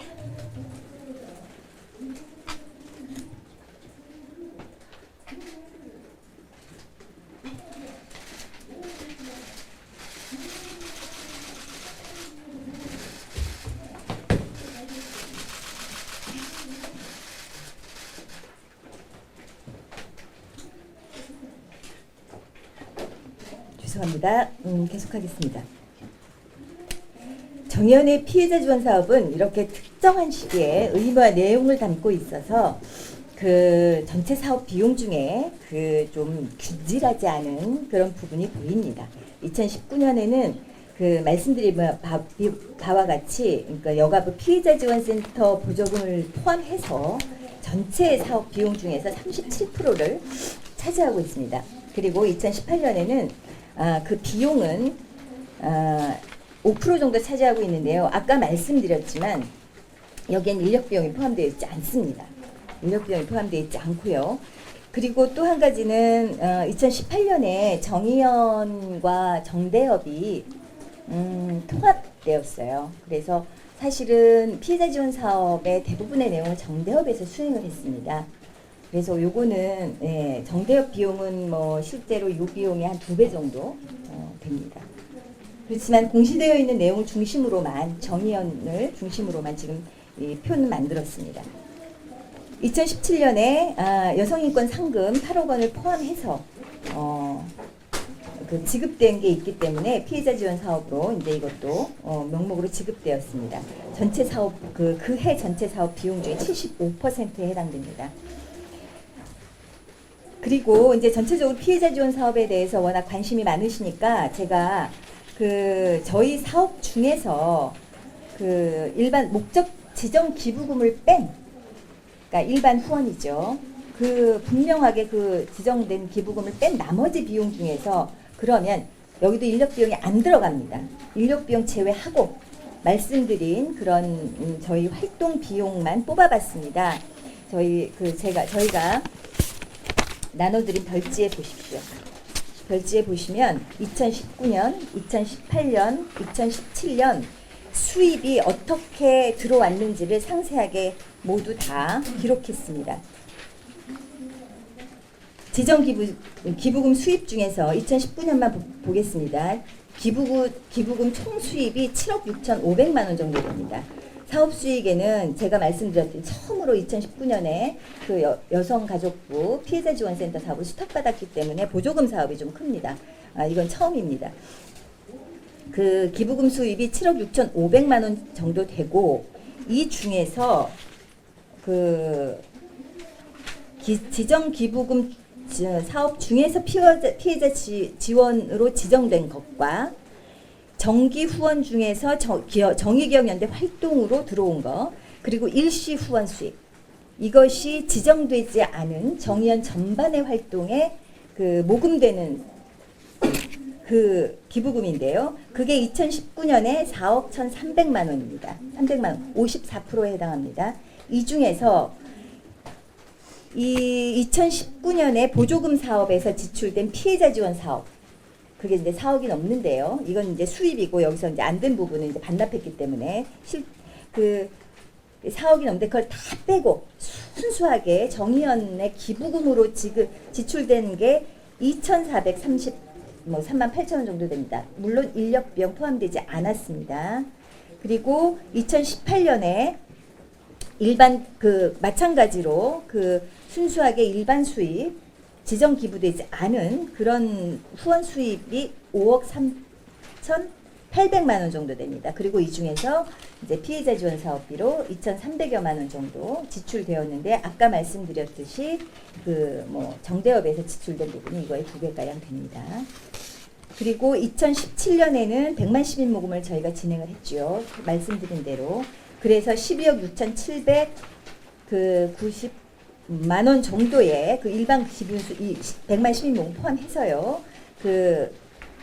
죄송합니다. 계속하겠습니다. 정의연의 피해자 지원 사업은 이렇게 특정한 시기에 의무와 내용을 담고 있어서 그 전체 사업 비용 중에 그 좀 균질하지 않은 그런 부분이 보입니다. 2019년에는 그 말씀드린 바와 같이 그러니까 여가부 피해자 지원 센터 보조금을 포함해서 전체 사업 비용 중에서 37%를 차지하고 있습니다. 그리고 2018년에는 그 비용은 5% 정도 차지하고 있는데요. 아까 말씀드렸지만 여기엔 인력 비용이 포함되어 있지 않습니다. 인력 비용이 포함되어 있지 않고요. 그리고 또 한 가지는 2018년에 정의연과 정대협이 통합되었어요. 그래서 사실은 피해자 지원 사업의 대부분의 내용을 정대협에서 수행을 했습니다. 그래서 요거는 정대협 비용은 뭐 실제로 요 비용이 한 2배 정도 됩니다. 그렇지만 공시되어 있는 내용을 중심으로만 정의연을 중심으로만 지금 이 표는 만들었습니다. 2017년에 여성인권 상금 8억 원을 포함해서 그 지급된 게 있기 때문에 피해자 지원 사업으로 이제 이것도 명목으로 지급되었습니다. 전체 사업 그해 전체 사업 비용 중에 75%에 해당됩니다. 그리고 이제 전체적으로 피해자 지원 사업에 대해서 워낙 관심이 많으시니까 제가 그 저희 사업 중에서 그 일반 목적 지정 기부금을 뺀 그러니까 일반 후원이죠. 그 분명하게 그 지정된 기부금을 뺀 나머지 비용 중에서 그러면 여기도 인력 비용이 안 들어갑니다. 인력 비용 제외하고 말씀드린 그런 저희 활동 비용만 뽑아봤습니다. 저희가 나눠드린 별지에 보십시오. 별지에 보시면 2019년, 2018년, 2017년 수입이 어떻게 들어왔는지를 상세하게 모두 다 기록했습니다. 지정 기부금 수입 중에서 2019년만 보겠습니다. 기부금 총 수입이 7억 6,500만 원 정도 됩니다. 사업 수익에는 제가 말씀드렸듯이 처음으로 2019년에 그 여성가족부 피해자 지원센터 사업을 수탁받았기 때문에 보조금 사업이 좀 큽니다. 이건 처음입니다. 그 기부금 수입이 7억 6,500만 원 정도 되고 이 중에서 그 지정 기부금 사업 중에서 피해자 지원으로 지정된 것과 정기 후원 중에서 정의기억연대 활동으로 들어온 거, 그리고 일시 후원 수입, 이것이 지정되지 않은 정의연 전반의 활동에 그 모금되는 그 기부금인데요. 그게 2019년에 4억 1,300만 원입니다. 300만 원, 54%에 해당합니다. 이 중에서 이 2019년에 보조금 사업에서 지출된 피해자 지원 사업, 그게 이제 4억이 넘는데요. 이건 이제 수입이고 여기서 이제 안 된 부분은 이제 반납했기 때문에 그 4억이 넘는데 그걸 다 빼고 순수하게 정의연의 기부금으로 지출된 게 2,430만 8천 원 정도 됩니다. 물론 인력 비용 포함되지 않았습니다. 그리고 2018년에 일반 그 마찬가지로 그 순수하게 일반 수입 지정 기부되지 않은 그런 후원 수입이 5억 3,800만 원 정도 됩니다. 그리고 이 중에서 이제 피해자 지원 사업비로 2,300여만 원 정도 지출되었는데, 아까 말씀드렸듯이 그 뭐 정대협에서 지출된 부분이 이거의 2배가량 됩니다. 그리고 2017년에는 100만 시민 모금을 저희가 진행을 했죠. 말씀드린 대로. 그래서 12억 6,790만 원 정도의 그 일반 기부수 100만 시민 모금 포함해서요. 그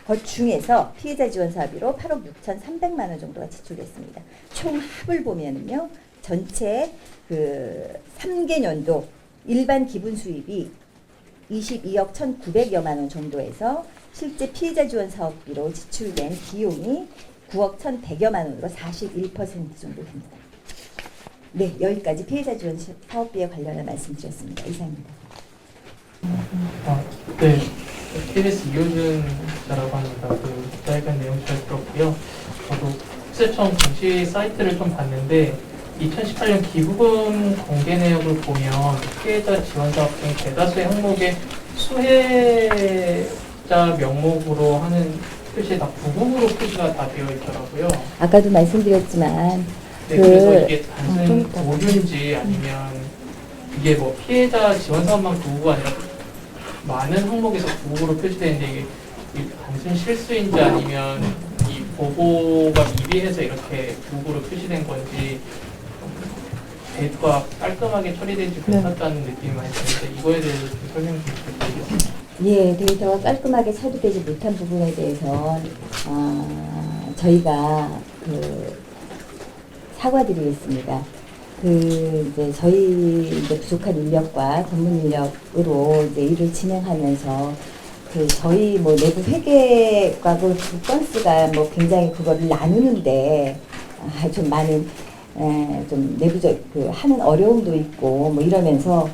것 중에서 피해자 지원 사비로 8억 6,300만 원 정도가 지출됐습니다. 총 합을 보면은요. 전체 그 3개년도 일반 기분 수입이 22억 1,900여만 원 정도에서 실제 피해자 지원 사업비로 지출된 비용이 9억 1,100여만 원으로 41% 정도 됩니다. 네, 여기까지 피해자 지원 사업비에 관련한 말씀드렸습니다. 이상입니다. 네, KBS 이효준 기자라고 합니다. 그 기자회견 내용 잘 들었고요. 저도 국세청 공식 사이트를 좀 봤는데 2018년 기부금 공개 내역을 보면 피해자 지원 사업 중 대다수의 항목에 수혜자 명목으로 하는 표시에 다 부금으로 표시가 다 되어 있더라고요. 아까도 말씀드렸지만 네, 그래서 이게 단순 오류인지 아니면 이게 뭐 피해자 지원 사업만 부구가 아니라 많은 항목에서 부구로 표시되는데 이게 단순 실수인지 아니면 이 보고가 미비해서 이렇게 부구로 표시된 건지 데이터가 깔끔하게 처리되지 못했다는 느낌이 많이 드는데 이거에 대해서 좀 설명 좀 부탁드리겠습니다. 예, 데이터가 깔끔하게 처리되지 못한 부분에 대해서 저희가 사과드리겠습니다. 이제 저희 이제 부족한 인력과 전문 인력으로 이제 일을 진행하면서 저희 뭐 내부 회계과 그 건수가 뭐 굉장히 그거를 나누는데 좀 많은 좀 내부적 하는 어려움도 있고 뭐 이러면서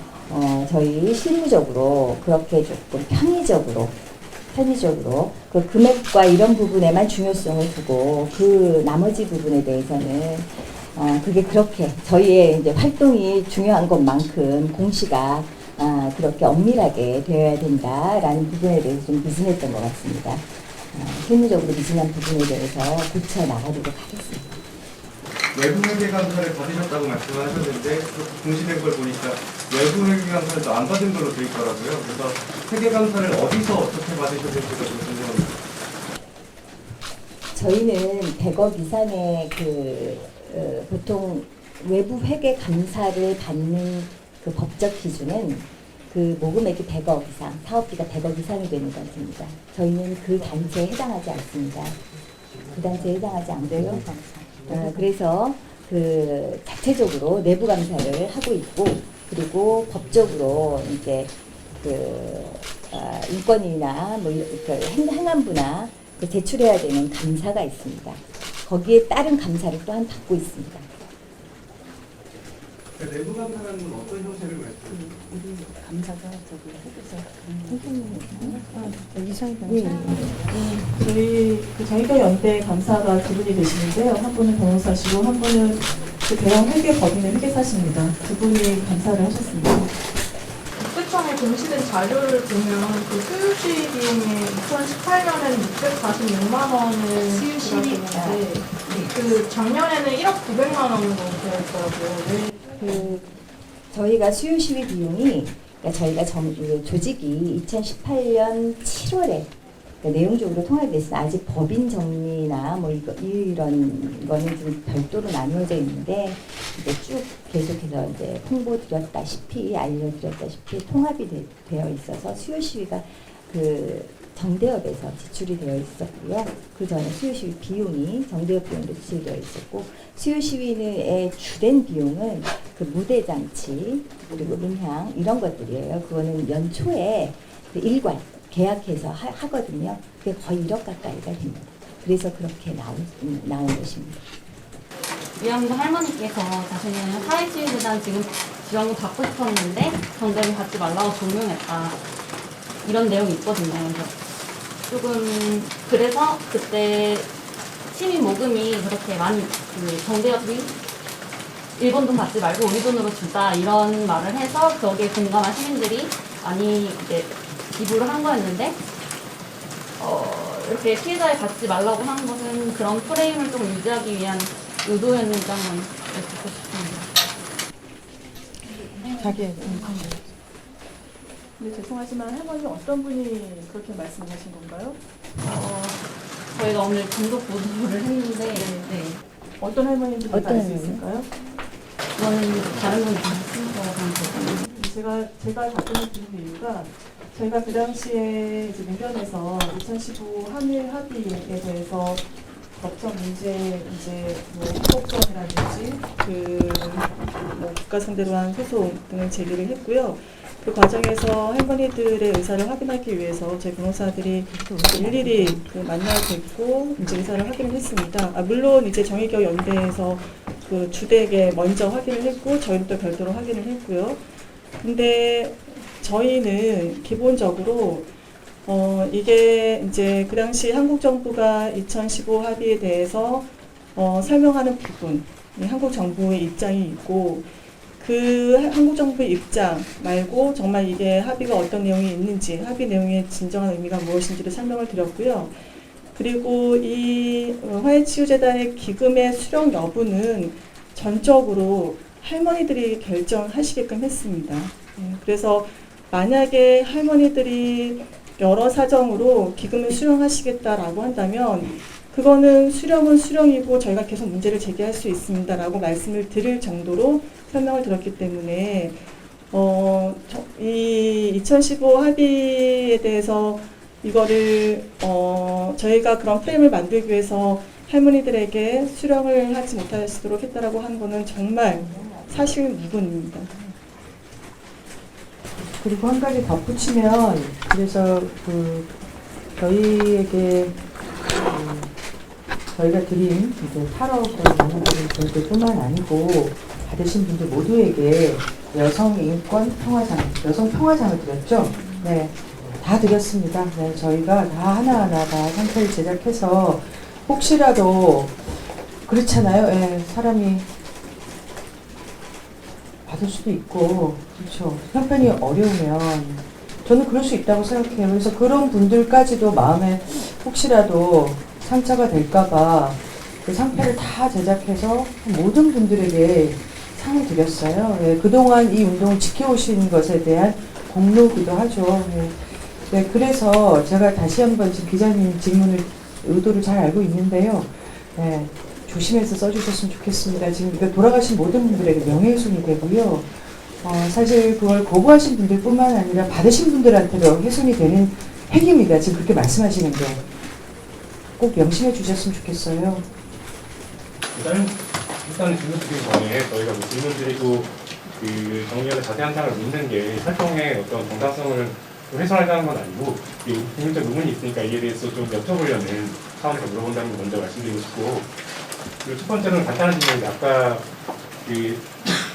저희 실무적으로 그렇게 조금 편의적으로 그 금액과 이런 부분에만 중요성을 두고 그 나머지 부분에 대해서는 그게 그렇게 저희의 이제 활동이 중요한 것만큼 공시가 그렇게 엄밀하게 되어야 된다라는 부분에 대해서 좀 미진했던 것 같습니다. 실무적으로 미진한 부분에 대해서 고쳐 나가도록 하겠습니다. 외부 회계 감사를 받으셨다고 말씀을 하셨는데 공시된 걸 보니까 외부 회계 감사를 안 받은 걸로 돼 있더라고요. 그래서 회계 감사를 어디서 어떻게 받으셨는지가 좀 궁금합니다. 저희는 100억 이상의 보통 외부 회계 감사를 받는 그 법적 기준은 그 모금액이 100억 이상, 사업비가 100억 이상이 되는 것입니다. 저희는 그 단체에 해당하지 않습니다. 그 단체에 해당하지 않고요. 그래서 자체적으로 내부 감사를 하고 있고, 그리고 법적으로 이제 인권위나 뭐 행안부나 제출해야 되는 감사가 있습니다. 거기에 따른 감사를 또한 받고 있습니다. 내부 감사라는 건 어떤 형태를 말씀하세요? 감사가 저희가 연대 감사가 두 분이 계시는데요. 한 분은 변호사시고 한 분은 대형 회계 법인의 회계사십니다. 두 분이 감사를 하셨습니다. 국세청에 공시된 자료를 보면 그 수유시 비용이 2018년에는 646만 원을 지불하셨는데 그 작년에는 1억 900만 원으로 되어 있더라고요. 저희가 수요 시위 비용이, 그러니까 저희가 조직이 2018년 7월에 그러니까 내용적으로 통합이 됐으나 아직 법인 정리나 뭐 이런 거는 좀 별도로 나누어져 있는데 이제 쭉 계속해서 이제 홍보드렸다시피 알려드렸다시피 통합이 되어 있어서 수요 시위가 그 정대협에서 지출이 되어 있었고요. 그 전에 수요 시위 비용이 정대협 비용도 지출되어 있었고 수요 시위의 주된 비용은 그 무대 장치 그리고 음향 이런 것들이에요. 그거는 연초에 그 일괄 계약해서 하거든요. 그게 거의 1억 가까이가 됩니다. 그래서 그렇게 나온 것입니다. 이영도 할머니께서 자신은 사회주의재단 지금 지원금 받고 싶었는데 정대를 받지 말라고 종용했다. 이런 내용이 있거든요. 그래서 그때 시민 모금이 그렇게 많이 그 정대협이 일본 돈 받지 말고 우리 돈으로 주자 이런 말을 해서 거기에 공감한 시민들이 많이 이제 기부를 한 거였는데 이렇게 피해자에 받지 말라고 한 것은 그런 프레임을 좀 유지하기 위한 의도였는지 한번 듣고 싶습니다. 자기 근데 죄송하지만 할머니 어떤 분이 그렇게 말씀하신 건가요? 저희가 오늘 단독 보도를 했는데 네. 어떤 할머니인지 어떤 알 수 할머니? 있을까요? 그거는 다른 분이 말씀하신 거라고 제가 답변을 드린 이유가 저희가 그 당시에 이제 민변에서 2015 한일 합의에 대해서 법적 문제 이제 뭐 소송이라든지 뭐 국가 상대로 한 소송 등을 제기를 했고요. 그 과정에서 할머니들의 의사를 확인하기 위해서 저희 변호사들이 일일이 만나 뵙고 이제 의사를 확인을 했습니다. 물론 이제 정의기억 연대에서 그 주택에 먼저 확인을 했고 저희는 또 별도로 확인을 했고요. 근데 저희는 기본적으로 이게 이제 그 당시 한국 정부가 2015 합의에 대해서 설명하는 부분, 한국 정부의 입장이 있고 그 한국 정부의 입장 말고 정말 이게 합의가 어떤 내용이 있는지 합의 내용의 진정한 의미가 무엇인지를 설명을 드렸고요. 그리고 이 화해치유재단의 기금의 수령 여부는 전적으로 할머니들이 결정하시게끔 했습니다. 그래서 만약에 할머니들이 여러 사정으로 기금을 수령하시겠다라고 한다면 그거는 수령은 수령이고 저희가 계속 문제를 제기할 수 있습니다라고 말씀을 드릴 정도로 설명을 드렸기 때문에 이 2015 합의에 대해서 이거를 저희가 그런 프레임을 만들기 위해서 할머니들에게 수령을 하지 못하시도록 했다라고 하는 거는 정말 사실 무근입니다. 그리고 한 가지 덧붙이면 그래서 그 저희에게 저희가 드린 이제 8억 원 받는 분들뿐만 아니고 받으신 분들 모두에게 여성 인권 평화상, 여성 평화상을 드렸죠. 네, 다 드렸습니다. 네, 저희가 다 하나하나 다 상태를 제작해서 혹시라도 그렇잖아요. 네, 사람이 받을 수도 있고 그렇죠. 형편이 어려우면 저는 그럴 수 있다고 생각해요. 그래서 그런 분들까지도 마음에 혹시라도 상처가 될까봐 그 상패를 다 제작해서 모든 분들에게 상을 드렸어요. 예, 그동안 이 운동을 지켜오신 것에 대한 공로기도 하죠. 예. 네, 그래서 제가 다시 한번 지금 기자님 질문을 의도를 잘 알고 있는데요. 예, 조심해서 써주셨으면 좋겠습니다. 지금 이거 돌아가신 모든 분들에게 명예훼손이 되고요. 사실 그걸 거부하신 분들뿐만 아니라 받으신 분들한테도 훼손이 되는 행위입니다. 지금 그렇게 말씀하시는 게. 꼭 명심해 주셨으면 좋겠어요. 일단 질문 드리기 전에 저희가 뭐 질문 드리고 그 정리하는 자세한 사항을 묻는 게 활동의 어떤 정당성을 좀 훼손하자는 건 아니고 국민적 의문이 있으니까 이에 대해서 좀 여쭤보려는 차원에서 물어본다는 걸 먼저 말씀드리고 싶고 그리고 첫 번째로는 간단한 질문인데 아까 그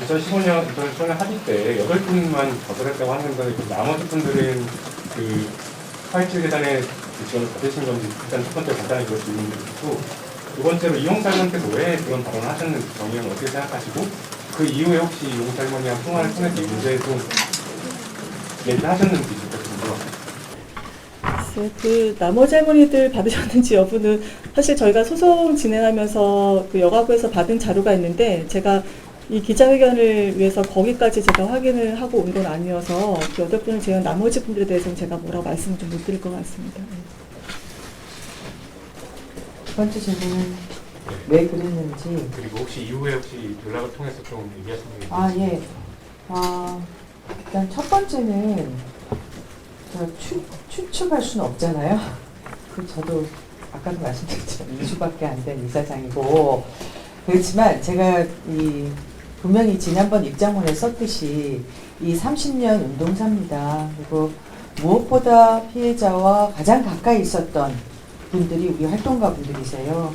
2015년 합의 때 8분만 거절했다고 하는 건데 그 나머지 분들은 그 화해치유재단에 지원을 받으신 건지 일단 첫 번째로 간단히 그걸 질문드리고 두 번째로 이용사 할머니께서 왜 그런 발언을 하셨는지 정의는 어떻게 생각하시고 그 이후에 혹시 이용사 할머니와 통화를 통해서 이 문제에 좀 얘기를 하셨는지 궁금합니다. 그 나머지 할머니들 받으셨는지 여부는 사실 저희가 소송 진행하면서 그 여가부에서 받은 자료가 있는데 제가 이 기자회견을 위해서 거기까지 제가 확인을 하고 온 건 아니어서 그 8분을 제외한 나머지 분들에 대해서는 제가 뭐라고 말씀을 좀 못 드릴 것 같습니다. 두 번째 질문은 왜 그랬는지. 그리고 혹시 이후에 혹시 연락을 통해서 좀 얘기하신 게 있는지. 아, 예. 일단 첫 번째는 제가 추측할 수는 없잖아요. 저도 아까도 말씀드렸지만 2주밖에 안 된 이사장이고, 그렇지만 제가 분명히 지난번 입장문에 썼듯이 이 30년 운동사입니다. 그리고 무엇보다 피해자와 가장 가까이 있었던 분들이 우리 활동가 분들이세요.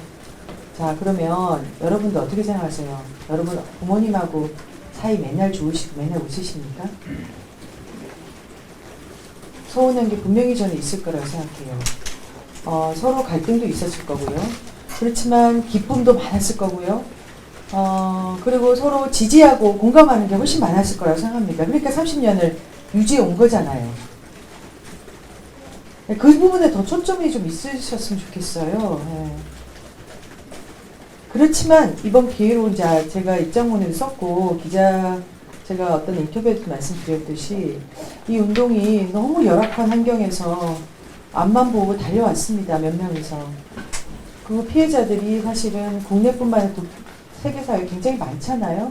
자, 그러면 여러분도 어떻게 생각하세요? 여러분 부모님하고 사이 맨날 좋으시고 맨날 웃으십니까? 서운한 게 분명히 저는 있을 거라고 생각해요. 서로 갈등도 있었을 거고요. 그렇지만 기쁨도 많았을 거고요. 그리고 서로 지지하고 공감하는 게 훨씬 많았을 거라고 생각합니다. 그러니까 30년을 유지해 온 거잖아요. 그 부분에 더 초점이 좀 있으셨으면 좋겠어요. 네. 그렇지만 이번 기회로 이제 제가 입장문을 썼고 제가 어떤 인터뷰에도 말씀드렸듯이 이 운동이 너무 열악한 환경에서 앞만 보고 달려왔습니다. 몇 명이서. 그 피해자들이 사실은 국내뿐만 아니라 세계사에 굉장히 많잖아요.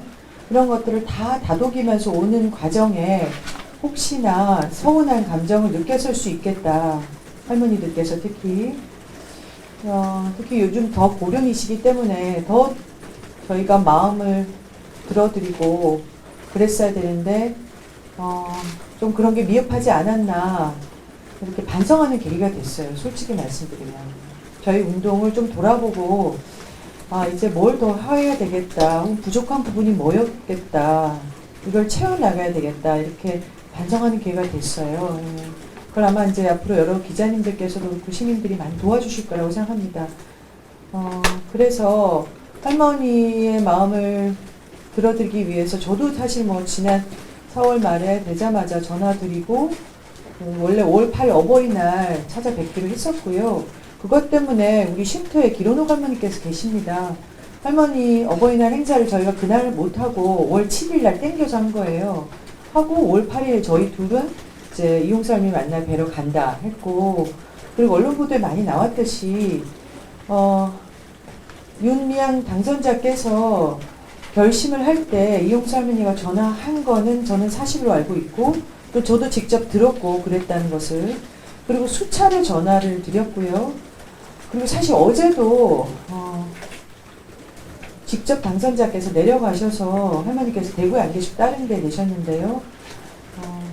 그런 것들을 다 다독이면서 오는 과정에 혹시나 서운한 감정을 느꼈을 수 있겠다. 할머니들께서 특히 요즘 더 고령이시기 때문에 더 저희가 마음을 들어드리고 그랬어야 되는데 좀 그런 게 미흡하지 않았나 이렇게 반성하는 계기가 됐어요. 솔직히 말씀드리면 저희 운동을 좀 돌아보고 이제 뭘 더 해야 되겠다, 부족한 부분이 뭐였겠다, 이걸 채워나가야 되겠다 이렇게 반성하는 계기가 됐어요. 그걸 아마 이제 앞으로 여러 기자님들께서도 그렇고 시민들이 많이 도와주실 거라고 생각합니다. 그래서 할머니의 마음을 들어드리기 위해서 저도 사실 지난 4월 말에 되자마자 전화드리고 원래 5월 8일 어버이날 찾아뵙기로 했었고요. 그것 때문에 우리 쉼터에 기론옥 할머니께서 계십니다. 할머니 어버이날 행사를 저희가 그날 못하고 5월 7일 날 땡겨서 한 거예요. 하고 5월 8일 저희 둘은 이제 이용사 할머니 만나 뵈러 간다 했고, 그리고 언론 보도에 많이 나왔듯이 윤미향 당선자께서 결심을 할 때 이용사 할머니가 전화한 거는 저는 사실로 알고 있고 또 저도 직접 들었고 그랬다는 것을, 그리고 수차례 전화를 드렸고요. 그리고 사실 어제도 직접 당선자께서 내려가셔서 할머니께서 대구에 안 계시고 다른 데 계셨는데요.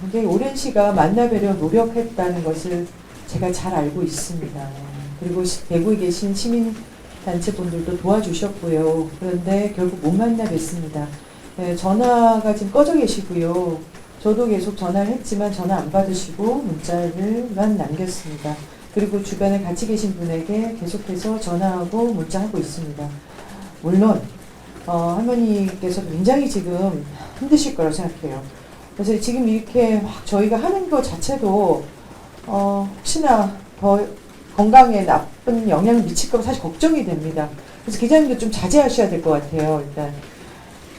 굉장히 오랜 시간 만나뵈려 노력했다는 것을 제가 잘 알고 있습니다. 그리고 대구에 계신 시민단체분들도 도와주셨고요. 그런데 결국 못 만나 뵀습니다. 네, 전화가 지금 꺼져 계시고요. 저도 계속 전화를 했지만 전화 안 받으시고 문자를만 남겼습니다. 그리고 주변에 같이 계신 분에게 계속해서 전화하고 문자하고 있습니다. 물론 할머니께서 굉장히 지금 힘드실 거라고 생각해요. 그래서 지금 이렇게 막 저희가 하는 것 자체도 혹시나 더 건강에 나쁜 영향을 미칠까 봐 사실 걱정이 됩니다. 그래서 기자님도 좀 자제하셔야 될 것 같아요. 일단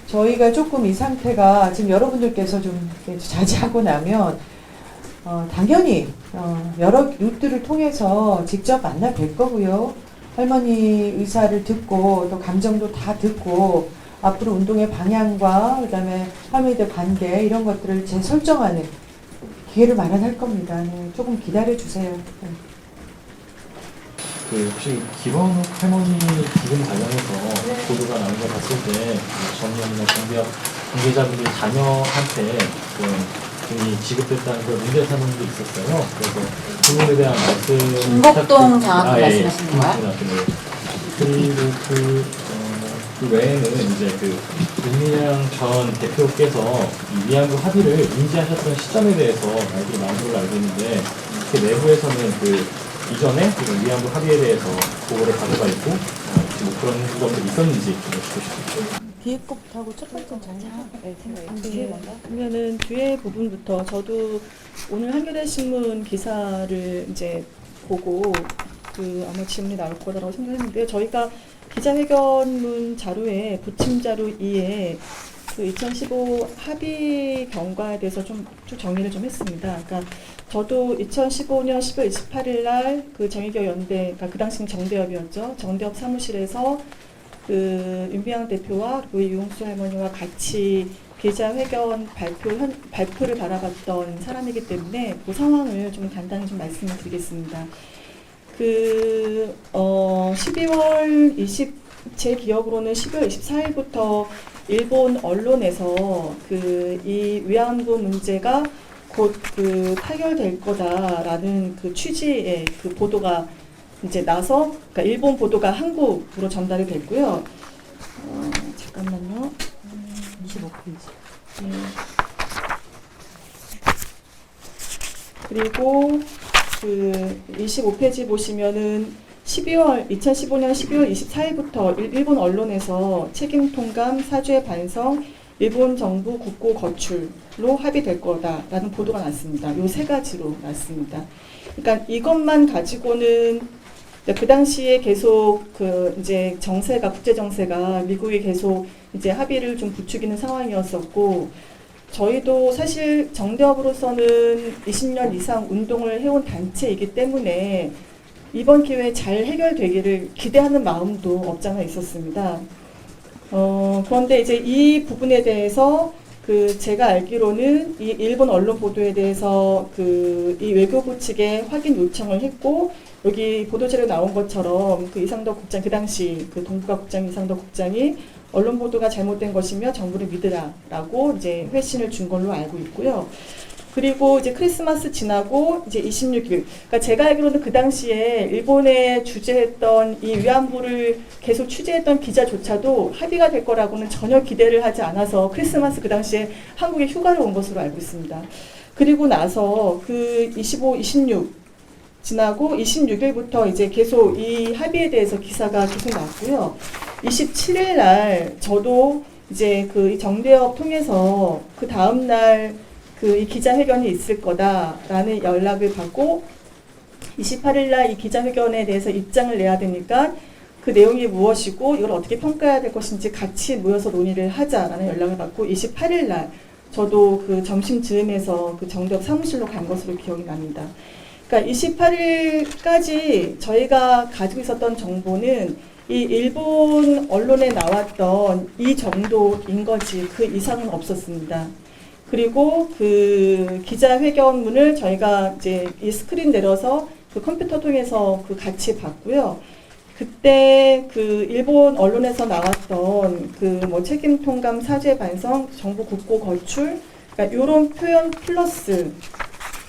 저희가 조금 이 상태가 지금 여러분들께서 좀 자제하고 나면 당연히 여러 루트를 통해서 직접 만나 뵐 거고요. 할머니 의사를 듣고 또 감정도 다 듣고 앞으로 운동의 방향과 그다음에 할머니들 관계 이런 것들을 재설정하는 기회를 마련할 겁니다. 네, 조금 기다려 주세요. 네. 혹시 기론옥 할머니 부분 관련해서 보도가 나온 거 봤을 때 정의원이나 관계자분들이 자녀한테 돈이 지급됐다는 걸 문제 삼는 게 있었어요. 그래서 그 부분에 대한 말씀. 김복동 장학금 말씀하시는 건가요? 그리고 그 외에는 이제 윤미향 전 대표께서 이 위안부 합의를 인지하셨던 시점에 대해서 말들이 많은 걸로 알고 있는데, 그 내부에서는 이전에 위안부 합의에 대해서 보고를 가져가 있고 그런 부분들이 있었는지 여쭙고 싶습니다. 뒤에 것부터 하고 첫 번째는 뒤에 뭔가? 그러면은 뒤에 부분부터 저도 오늘 한겨레 신문 기사를 이제 보고 아마 질문이 나올 거라고 생각했는데요. 저희가 기자회견문 자료에 부침 자료 2에 그 2015 합의 경과에 대해서 좀 정리를 좀 했습니다. 그러니까 저도 2015년 10월 28일 날 그 정의기업 연대, 그러니까 그 당시는 정대협이었죠. 정대협 사무실에서 그 윤비양 대표와 그리고 이용수 할머니와 같이 기자회견 발표를 바라봤던 사람이기 때문에 그 상황을 좀 간단히 좀 말씀을 드리겠습니다. 12월 제 기억으로는 12월 24일부터 일본 언론에서 이 위안부 문제가 곧 그 타결될 거다라는 그 취지의 그 보도가 이제 나서, 그러니까 일본 보도가 한국으로 전달이 됐고요. 잠깐만요. 25페이지. 네. 그리고 그 25페이지 보시면은 2015년 12월 24일부터 일본 언론에서 책임 통감, 사죄 반성, 일본 정부 국고 거출로 합의될 거다라는 보도가 났습니다. 요 세 가지로 났습니다. 그러니까 이것만 가지고는 그 당시에 계속 그 이제 정세가, 국제 정세가 미국이 계속 이제 합의를 좀 부추기는 상황이었었고, 저희도 사실 정대협으로서는 20년 이상 운동을 해온 단체이기 때문에 이번 기회에 잘 해결되기를 기대하는 마음도 없잖아 있었습니다. 그런데 이제 이 부분에 대해서 그 제가 알기로는 이 일본 언론 보도에 대해서 그 이 외교부 측에 확인 요청을 했고, 여기 보도자료 나온 것처럼 그 이상덕 국장, 그 당시 그 동북아 국장 이상덕 국장이 언론 보도가 잘못된 것이며 정부를 믿으라라고 이제 회신을 준 걸로 알고 있고요. 그리고 이제 크리스마스 지나고 이제 26일, 그러니까 제가 알기로는 그 당시에 일본에 주재했던 이 위안부를 계속 취재했던 기자조차도 합의가 될 거라고는 전혀 기대를 하지 않아서 크리스마스 그 당시에 한국에 휴가를 온 것으로 알고 있습니다. 그리고 나서 그 25, 26 지나고 26일부터 이제 계속 이 합의에 대해서 기사가 계속 났고요. 27일 날 저도 이제 그 정대협 통해서 그 다음 날 그 이 기자회견이 있을 거다라는 연락을 받고 28일 날 이 기자회견에 대해서 입장을 내야 되니까 그 내용이 무엇이고 이걸 어떻게 평가해야 될 것인지 같이 모여서 논의를 하자라는 연락을 받고 28일 날 저도 그 점심 즈음에서 그 정대협 사무실로 간 것으로 기억이 납니다. 그러니까 28일까지 저희가 가지고 있었던 정보는 이 일본 언론에 나왔던 이 정도인 거지 그 이상은 없었습니다. 그리고 그 기자회견문을 저희가 이제 이 스크린 내려서 그 컴퓨터 통해서 그 같이 봤고요. 그때 그 일본 언론에서 나왔던 그 뭐 책임 통감, 사죄 반성, 정부 국고 거출, 그러니까 이런 표현 플러스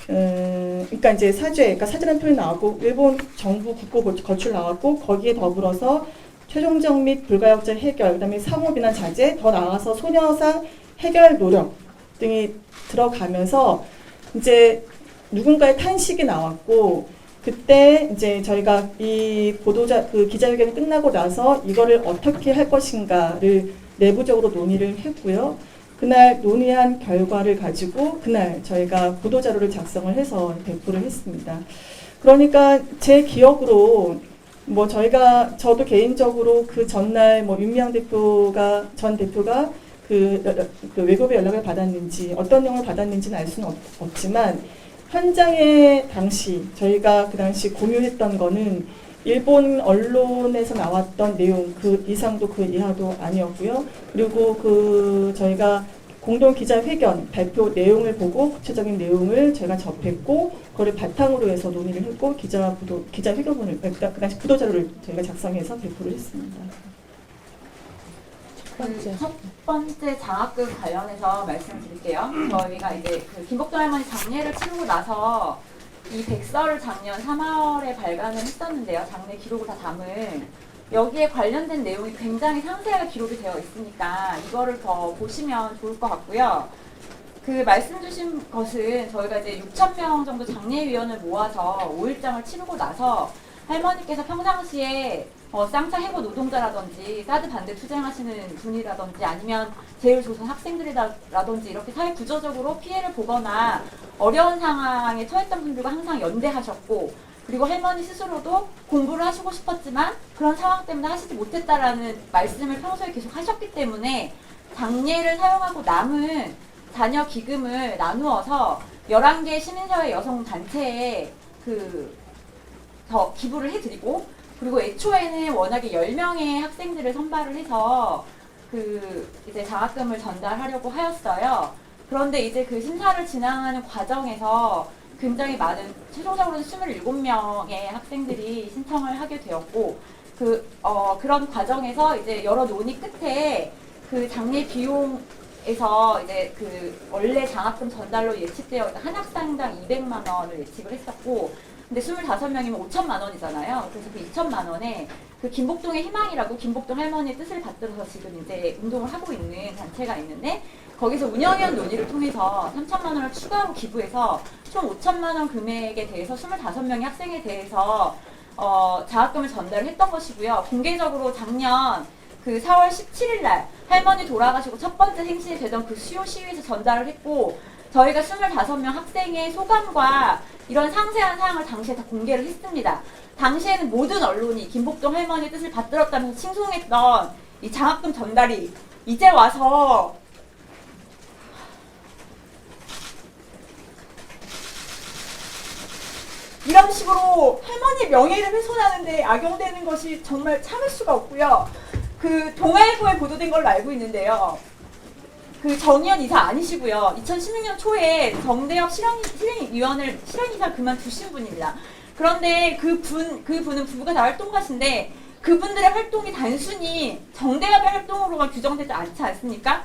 그러니까 이제 그러니까 사죄라는 표현이 나왔고 일본 정부 국고 거출 나왔고 거기에 더불어서 최종적 및 불가역적 해결, 그다음에 상호 비난 자제, 더 나아가서 소녀상 해결 노력 등이 들어가면서 이제 누군가의 탄식이 나왔고 그때 이제 저희가 이 그 기자회견이 끝나고 나서 이거를 어떻게 할 것인가를 내부적으로 논의를 했고요. 그날 논의한 결과를 가지고 그날 저희가 보도자료를 작성을 해서 배포를 했습니다. 그러니까 제 기억으로 뭐 저도 개인적으로 그 전날 뭐 윤미향 전 대표가 그 외교부 연락을 받았는지 어떤 내용을 받았는지는 알 수는 없지만 현장에 저희가 그 당시 공유했던 거는 일본 언론에서 나왔던 내용 그 이상도 그 이하도 아니었고요. 그리고 그 저희가 공동 기자회견 발표 내용을 보고 구체적인 내용을 저희가 접했고 그거를 바탕으로 해서 논의를 했고 기자회견문을 그 당시 보도자료를 저희가 작성해서 배포를 했습니다. 첫 번째 장학금 관련해서 말씀드릴게요. 저희가 이제 그 김복동 할머니 장례를 치르고 나서 이 백서를 작년 3월에 발간을 했었는데요. 장례 기록을 다 담은 여기에 관련된 내용이 굉장히 상세하게 기록이 되어 있으니까 이거를 더 보시면 좋을 것 같고요. 그 말씀 주신 것은 저희가 이제 6,000명 정도 장례위원을 모아서 5일장을 치르고 나서 할머니께서 평상시에 쌍차 해고 노동자라든지 사드 반대 투쟁하시는 분이라든지 아니면 제일조선 학생들이라든지 이렇게 사회 구조적으로 피해를 보거나 어려운 상황에 처했던 분들과 항상 연대하셨고 그리고 할머니 스스로도 공부를 하시고 싶었지만 그런 상황 때문에 하시지 못했다라는 말씀을 평소에 계속 하셨기 때문에 장례를 사용하고 남은 자녀 기금을 나누어서 11개 시민사회 여성 단체에 기부를 해드리고, 그리고 애초에는 워낙에 10명의 학생들을 선발을 해서 이제 장학금을 전달하려고 하였어요. 그런데 이제 그 심사를 진행하는 과정에서 굉장히 많은, 최종적으로는 27명의 학생들이 신청을 하게 되었고, 그런 과정에서 이제 여러 논의 끝에 그 장례 비용에서 이제 원래 장학금 전달로 예측되어 있던 한 학생당 200만 원을 예측을 했었고, 근데 25명이면 5천만 원이잖아요. 그래서 그 2천만 원에 그 김복동의 희망이라고 김복동 할머니의 뜻을 받들어서 지금 이제 운동을 하고 있는 단체가 있는데, 거기서 운영위원 논의를 통해서 3천만 원을 추가로 기부해서 총 5천만 원 금액에 대해서 25명의 학생에 대해서 장학금을 전달을 했던 것이고요. 공개적으로 작년 4월 17일 날 할머니 돌아가시고 첫 번째 행신이 되던 그 수요 시위에서 전달을 했고, 저희가 25명 학생의 소감과 이런 상세한 사항을 당시에 다 공개를 했습니다. 당시에는 모든 언론이 김복동 할머니의 뜻을 받들었다면서 칭송했던 이 장학금 전달이 이제 와서 이런 식으로 할머니의 명예를 훼손하는데 악용되는 것이 정말 참을 수가 없고요. 동아일보에 보도된 걸로 알고 있는데요. 정의연 이사 아니시고요. 2016년 초에 정대협 실행이사 그만두신 분입니다. 그런데 그분은 부부가 다 활동가신데, 그분들의 활동이 단순히 정대협의 활동으로만 규정되지 않지 않습니까?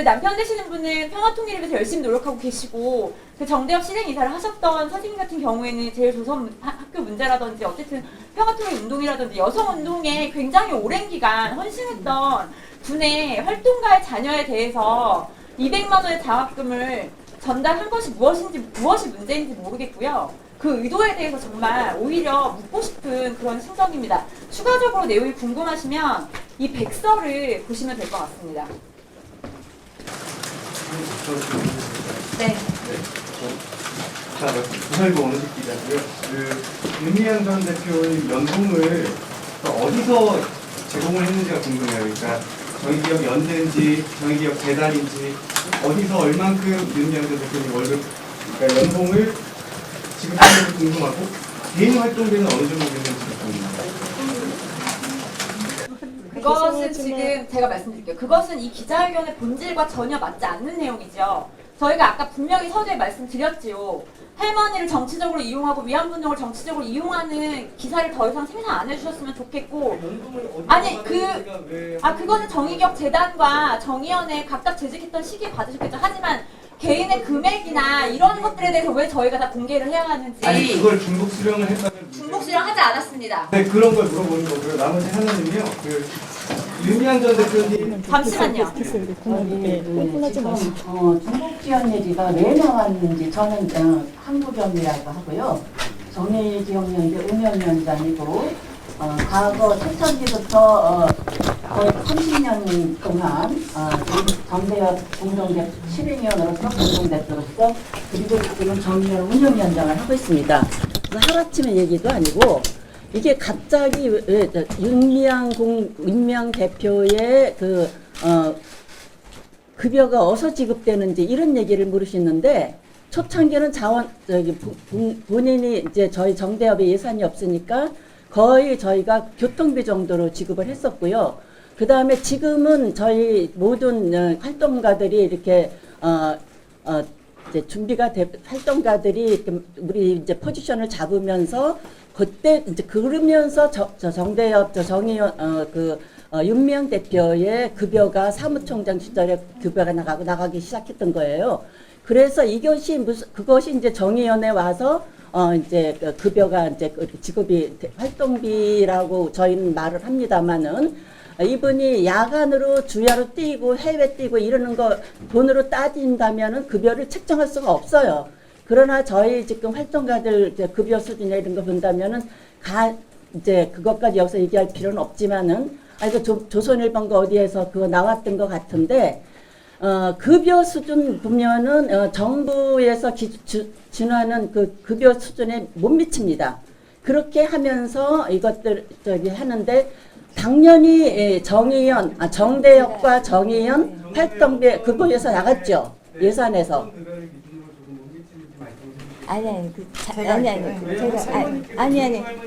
남편 되시는 분은 평화통일을 위해서 열심히 노력하고 계시고, 정대협 실행이사를 하셨던 선생님 같은 경우에는 제일조선학교 문제라든지 어쨌든 평화통일 운동이라든지 여성운동에 굉장히 오랜 기간 헌신했던 분의 활동가의 자녀에 대해서 200만 원의 장학금을 전달한 것이 무엇이 문제인지 모르겠고요. 그 의도에 대해서 정말 오히려 묻고 싶은 그런 심정입니다. 추가적으로 내용이 궁금하시면 이 백서를 보시면 될 것 같습니다. 네. 자, 조선일보 오늘식 기자고요. 윤미향 전 대표의 연봉을 어디서 제공을 했는지가 궁금해요. 그러니까 정의기업 연대인지 정의기업 재단인지 어디서 얼만큼 윤미향 전 대표님 월급, 그러니까 연봉을 지급하는지 궁금하고, 개인 활동비는 어느 정도 되는지 궁금합니다. 그것은 지금 제가 말씀드릴게요. 그것은 이 기자회견의 본질과 전혀 맞지 않는 내용이죠. 저희가 아까 분명히 서두에 말씀드렸지요. 할머니를 정치적으로 이용하고 위안부운동을 정치적으로 이용하는 기사를 더 이상 생산 안 해주셨으면 좋겠고, 아니 그거는 정의기업 재단과 정의연에 각각 재직했던 시기에 받으셨겠죠. 하지만 개인의 금액이나 이런 것들에 대해서 왜 저희가 다 공개를 해야 하는지. 아니, 그걸 중복 수령을 했다면 중복 수령하지 않았습니다. 네, 그런 걸 물어보는 거고요. 나머지 하나는요. 윤미향 전 대표님. 잠시만요. 지금 중국 지원 얘기가 왜 나왔는지, 저는 한국연이라고 하고요. 정의기억연대 운영위원장이고, 과거 초창기부터 거의 30년 동안 정대협 공동대표 실행위원으로서 공동대표로서, 그리고 지금 정의연 운영위원장을 하고 있습니다. 그래서 하루아침의 얘기도 아니고, 이게 갑자기 윤미향 대표의 급여가 어디서 지급되는지 이런 얘기를 물으시는데, 초창기는 본인이 이제 저희 정대협에 예산이 없으니까 거의 저희가 교통비 정도로 지급을 했었고요. 그 다음에 지금은 저희 모든 활동가들이 이렇게 이제 활동가들이 이렇게 우리 이제 포지션을 잡으면서, 그때 이제 그러면서 정대협 정의연 윤미향 대표의 급여가 사무총장 시절에 급여가 나가기 시작했던 거예요. 그래서 그것이 이제 정의연에 와서 이제 급여가 이제 지급이 활동비라고 저희는 말을 합니다만은, 이분이 야간으로 주야로 뛰고 해외 뛰고 이러는 거 돈으로 따진다면은 급여를 책정할 수가 없어요. 그러나 저희 지금 활동가들 급여 수준이나 이런 거 본다면은 이제 그것까지 여기서 얘기할 필요는 없지만은, 조선일보인가 어디에서 그거 나왔던 것 같은데, 급여 수준 보면은 정부에서 준하는 그 급여 수준에 못 미칩니다. 그렇게 하면서 이것들 하는데, 당연히 정대협과 정의연 활동비 그거에서 나갔죠. 예산에서. 아니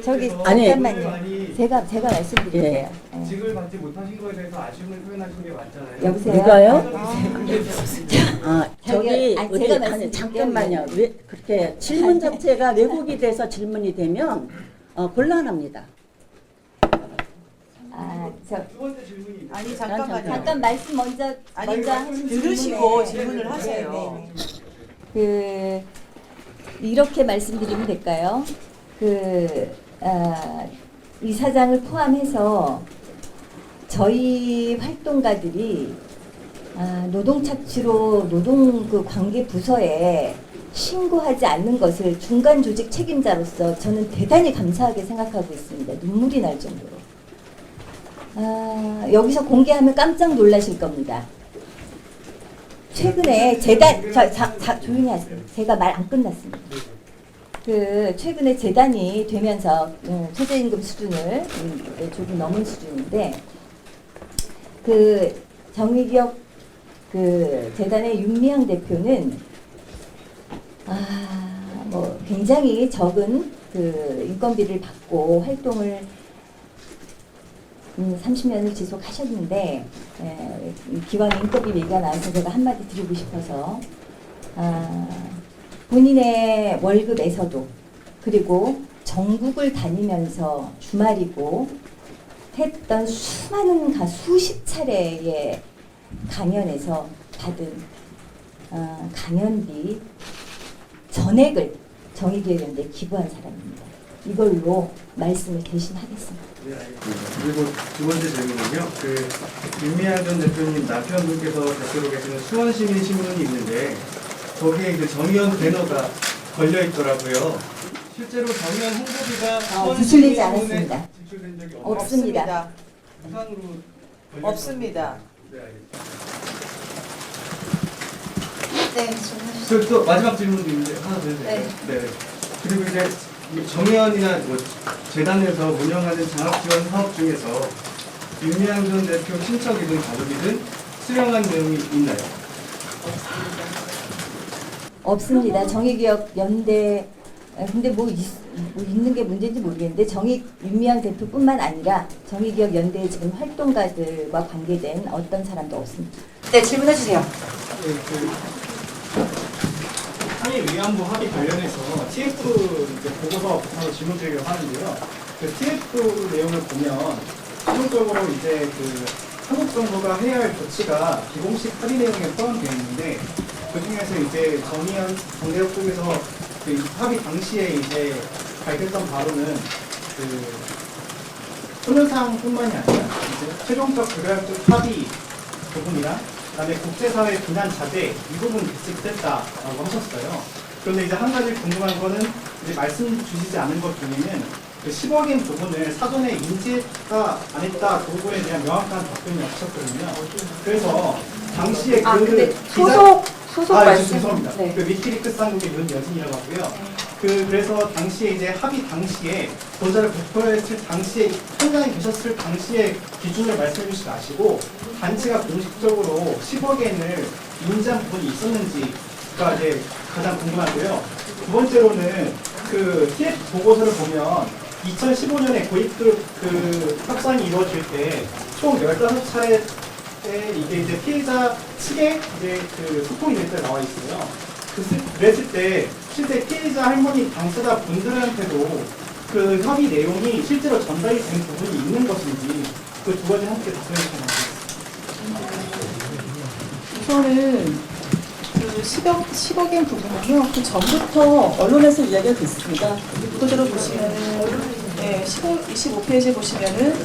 저기 아니. 잠깐만요. 제가 말씀드릴게요. 예. 예. 직을 받지 못하신 거에 대해서 아쉬움을 표현하신 게 맞잖아요. 여보세요. 누가요? 근데 아, 저기 아니, 우리 제가 아니 말씀드릴게요. 잠깐만요. 왜 그렇게 질문 자체가 왜곡이 돼서 질문이 되면 곤란합니다. 두 번째 질문이 아니 잠깐 말씀 먼저 하신 들으시고 질문에 질문을 하세요. 그 이렇게 말씀드리면 될까요? 이사장을 포함해서 저희 활동가들이 노동착취로 노동 그 관계 부서에 신고하지 않는 것을 중간 조직 책임자로서 저는 대단히 감사하게 생각하고 있습니다. 눈물이 날 정도로. 여기서 공개하면 깜짝 놀라실 겁니다. 최근에 재단 조용히 하세요. 제가 말 안 끝났습니다. 최근에 재단이 되면서 최저임금 수준을 조금 넘은 수준인데 정의기업 재단의 윤미향 대표는 굉장히 적은 인건비를 받고 활동을 30년을 지속하셨는데 기왕 인건비 얘기가 나와서 제가 한마디 드리고 싶어서 본인의 월급에서도 그리고 전국을 다니면서 주말이고 했던 수많은 수십 차례의 강연에서 받은 강연비 전액을 정의기업연대에 기부한 사람입니다. 이걸로 말씀을 대신하겠습니다. 네, 알겠습니다. 그리고 두 번째 질문은요. 윤미향 전 대표님 남편분께서 대표로 계시는 수원시민 신문이 있는데 거기에 정의연 배너가 걸려 있더라고요. 실제로 정의연 홍보비가 수원시민 지출되지 신문에 않았습니다. 지출된 적이 없습니다. 우산으로 걸려 없습니다. 네, 알겠습니다. 또 마지막 질문도 있는데 하나 더 해주세요. 네. 그리고 이제 정의연이나 재단에서 운영하는 장학지원 사업 중에서 윤미향 전 대표 친척이든 가족이든 수령한 내용이 있나요? 없습니다. 정의기업연대 근데 있는 게 문제인지 모르겠는데 윤미향 대표뿐만 아니라 정의기업연대에 지금 활동가들과 관계된 어떤 사람도 없습니다. 네, 질문해 주세요. 한일 위안부 합의 관련해서 TF 보고서부터 질문 드리려고 하는데요. TF 내용을 보면 최종적으로 한국 정부가 해야 할 조치가 비공식 합의 내용에 포함되어 있는데 그 중에서 정의연 정대협 쪽에서 합의 당시에 밝혔던 바로는 소멸상뿐만이 아니라 최종적 교류학적 합의 부분이랑 그다음에 국제사회 비난 자제 이 부분 됐다라고 하셨어요. 그런데 한 가지 궁금한 거는 말씀 주시지 않은 것 중에는 10억인 부분을 사전에 인지가 안 했다 그 부분에 대한 명확한 답변이 없었거든요. 그래서 당시에 소속 말씀. 죄송합니다. 네. 위키리크스 한국의 윤여진이라고 하고요. 그래서 당시에 합의 당시에 보좌를 발표했을 당시에 현장에 계셨을 당시에 기준을 말씀해 주시지 마시고 단체가 공식적으로 10억엔을 인지한 부분이 있었는지가 가장 궁금하고요. 두 번째로는 TF 보고서를 보면 2015년에 고입급 확산이 이루어질 때 총 15차례 이게 피해자 측에 소통이 될 때 나와 있어요. 그랬을 때 실제 피해자 할머니 당사자 분들한테도 합의 내용이 실제로 전달이 된 부분이 있는 것인지 그 두 가지 함께 답변해 주시면 우선은 10억엔 부분은요, 전부터 언론에서 이야기가 됐습니다. 보도자료 보시면은, 25페이지 보시면은,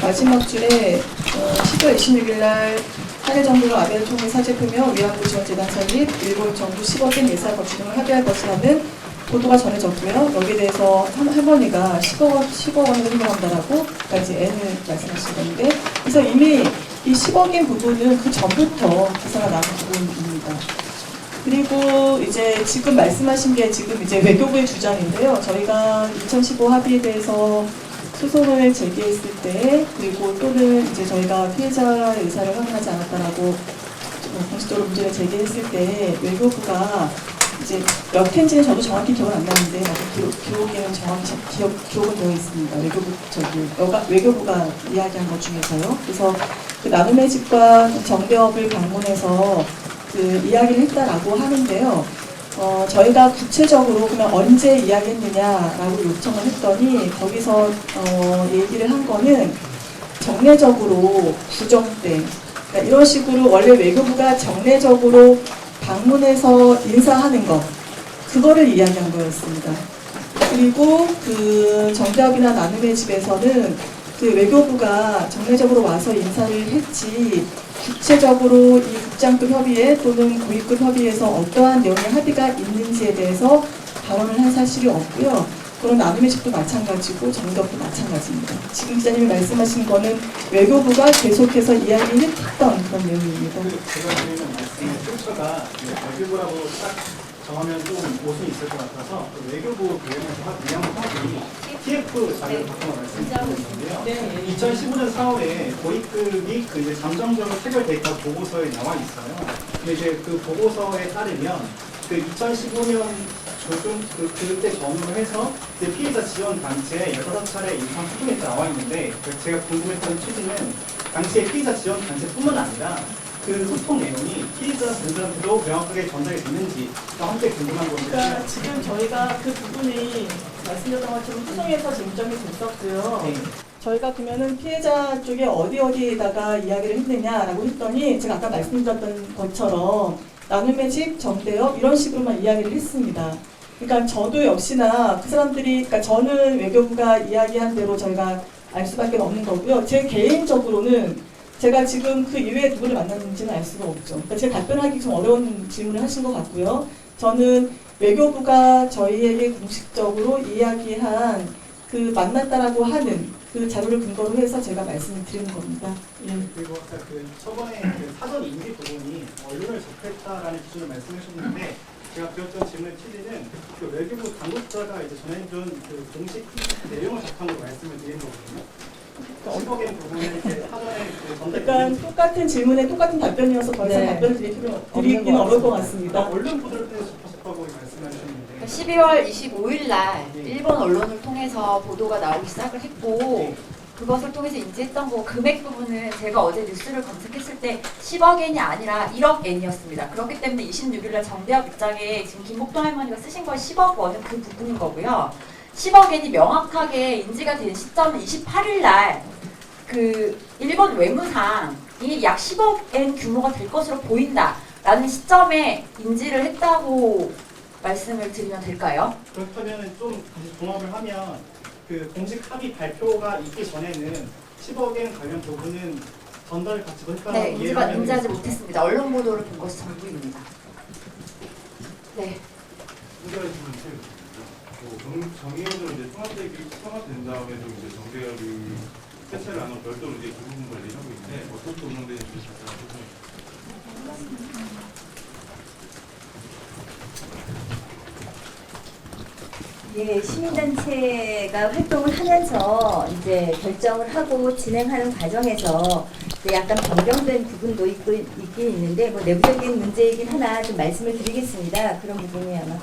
마지막 줄에 12월 26일 날 한일 정부가 아베를 통해 사죄표명 위안부 지원재단 설립, 일본 정부 10억엔 예산 거치 등을 합의할 것이라는 보도가 전해졌고요. 여기에 대해서 할머니가 10억 원을 행동한다라고 N을 말씀하신 건데, 그래서 이미 이 10억엔 부분은 그 전부터 기사가 나온 부분입니다. 그리고 지금 말씀하신 게 지금 외교부의 주장인데요. 저희가 2015 합의에 대해서 소송을 제기했을 때, 그리고 또는 저희가 피해자 의사를 확인하지 않았다라고 공식적으로 문제를 제기했을 때 외교부가 이제 몇 회인지는 저도 정확히 기억은 안 나는데 기록에는 정확히 기억은 되어 있습니다. 외교부가 이야기한 것 중에서요. 그래서 그 나눔의 집과 정대협을 방문해서 그 이야기를 했다라고 하는데요. 저희가 구체적으로 그러면 언제 이야기했느냐라고 요청을 했더니 거기서 얘기를 한 거는 정례적으로 구정 때, 그러니까 이런 식으로 원래 외교부가 정례적으로 방문해서 인사하는 것, 그거를 이야기한 거였습니다. 그리고 그 정대협이나 나눔의 집에서는 그 외교부가 정례적으로 와서 인사를 했지 구체적으로 이 국장급 협의회 또는 고위급 협의회에서 어떠한 내용의 합의가 있는지에 대해서 발언을 한 사실이 없고요. 그런 나눔의 집도 마찬가지고 정대협도 마찬가지입니다. 지금 기자님이 말씀하신 거는 외교부가 계속해서 이야기했던 그런 내용입니다. 제가 드리는 말씀의 출처가 외교부라고 딱 정하면 좀 모순이 있을 것 같아서 외교부 위안부 합의 TF 자료를 바꿔서 말씀드리고 있는데요. 2015년 4월에 고위급이 그 이제 잠정적으로 체결돼 있다 보고서에 나와 있어요. 근데 이제 그 보고서에 따르면 그 2015년 그때 전후로 해서 이제 피해자 지원 단체에 15차례 인상 소통이 나와 있는데 제가 궁금했던 취지는 당시에 피해자 지원 단체뿐만 아니라 그 소통 내용이 피해자 분들한테도 명확하게 전달이 됐는지가 함께 궁금한 건데. 그러니까 지금 저희가 그 부분이 말씀드렸던 것처럼 소송에서 쟁점이 됐었고요. 네. 저희가 그러면은 피해자 쪽에 어디에다가 이야기를 했느냐라고 했더니 제가 아까 말씀드렸던 것처럼 나눔의 집, 정대협 이런 식으로만 이야기를 했습니다. 그러니까 저도 역시나 그 사람들이, 그러니까 저는 외교부가 이야기한 대로 저희가 알 수밖에 없는 거고요. 제 개인적으로는 제가 지금 그 이외에 누구를 만났는지는 알 수가 없죠. 그러니까 제가 답변하기 좀 어려운 질문을 하신 것 같고요. 저는 외교부가 저희에게 공식적으로 이야기한 그 만났다라고 하는 그 자료를 근거로 해서 제가 말씀을 드리는 겁니다. 예. 그리고 아까 그 저번에 그 사전 인지 부분이 언론을 접했다라는 기준을 말씀해 주셨는데 제가 드렸던 질문의 취지는 그 외교부 당국자가 이제 전해준 그 공식 내용을 바탕으로 말씀을 드린 거거든요. 10억엔 부분을 이제 사전에 그 전달. 그러니까 똑같은 질문에 똑같은 답변이어서 더 이상 답변을 드리기는 어려울 것 같습니다. 언론 보도를 때문에 접하셨다고 말씀해 주셨는데. 12월 25일 날 일본 언론을 통해서 보도가 나오기 시작을 했고 그것을 통해서 인지했던 거 금액 부분은 제가 어제 뉴스를 검색했을 때 10억 엔이 아니라 1억 엔이었습니다. 그렇기 때문에 26일 날 정대협 입장에 지금 김복동 할머니가 쓰신 거 10억 원은 그 부분인 거고요. 10억 엔이 명확하게 인지가 된 시점은 28일 날 그 일본 외무상이 약 10억 엔 규모가 될 것으로 보인다라는 시점에 인지를 했다고 말씀을 드리면 될까요? 그렇다면 좀 다시 종합을 하면 그 공식 합의 발표가 있기 전에는 10억엔 관련 부분은 전달 가치도 했다고 네, 인지하지 못했습니다. 언론 보도를 본 것이 전부입니다. 네. 정의협으로 이제 통합된 다음에 좀 이제 정대협이 해체를 안 하고 별도로 이제 그 부분 관리하고 있는데 어떻게 운영되는지 잠깐 소개해 주세요. 예, 시민단체가 활동을 하면서 이제 결정을 하고 진행하는 과정에서 약간 변경된 부분도 있긴 있는데 뭐 내부적인 문제이긴 하나 좀 말씀을 드리겠습니다. 그런 부분이 아마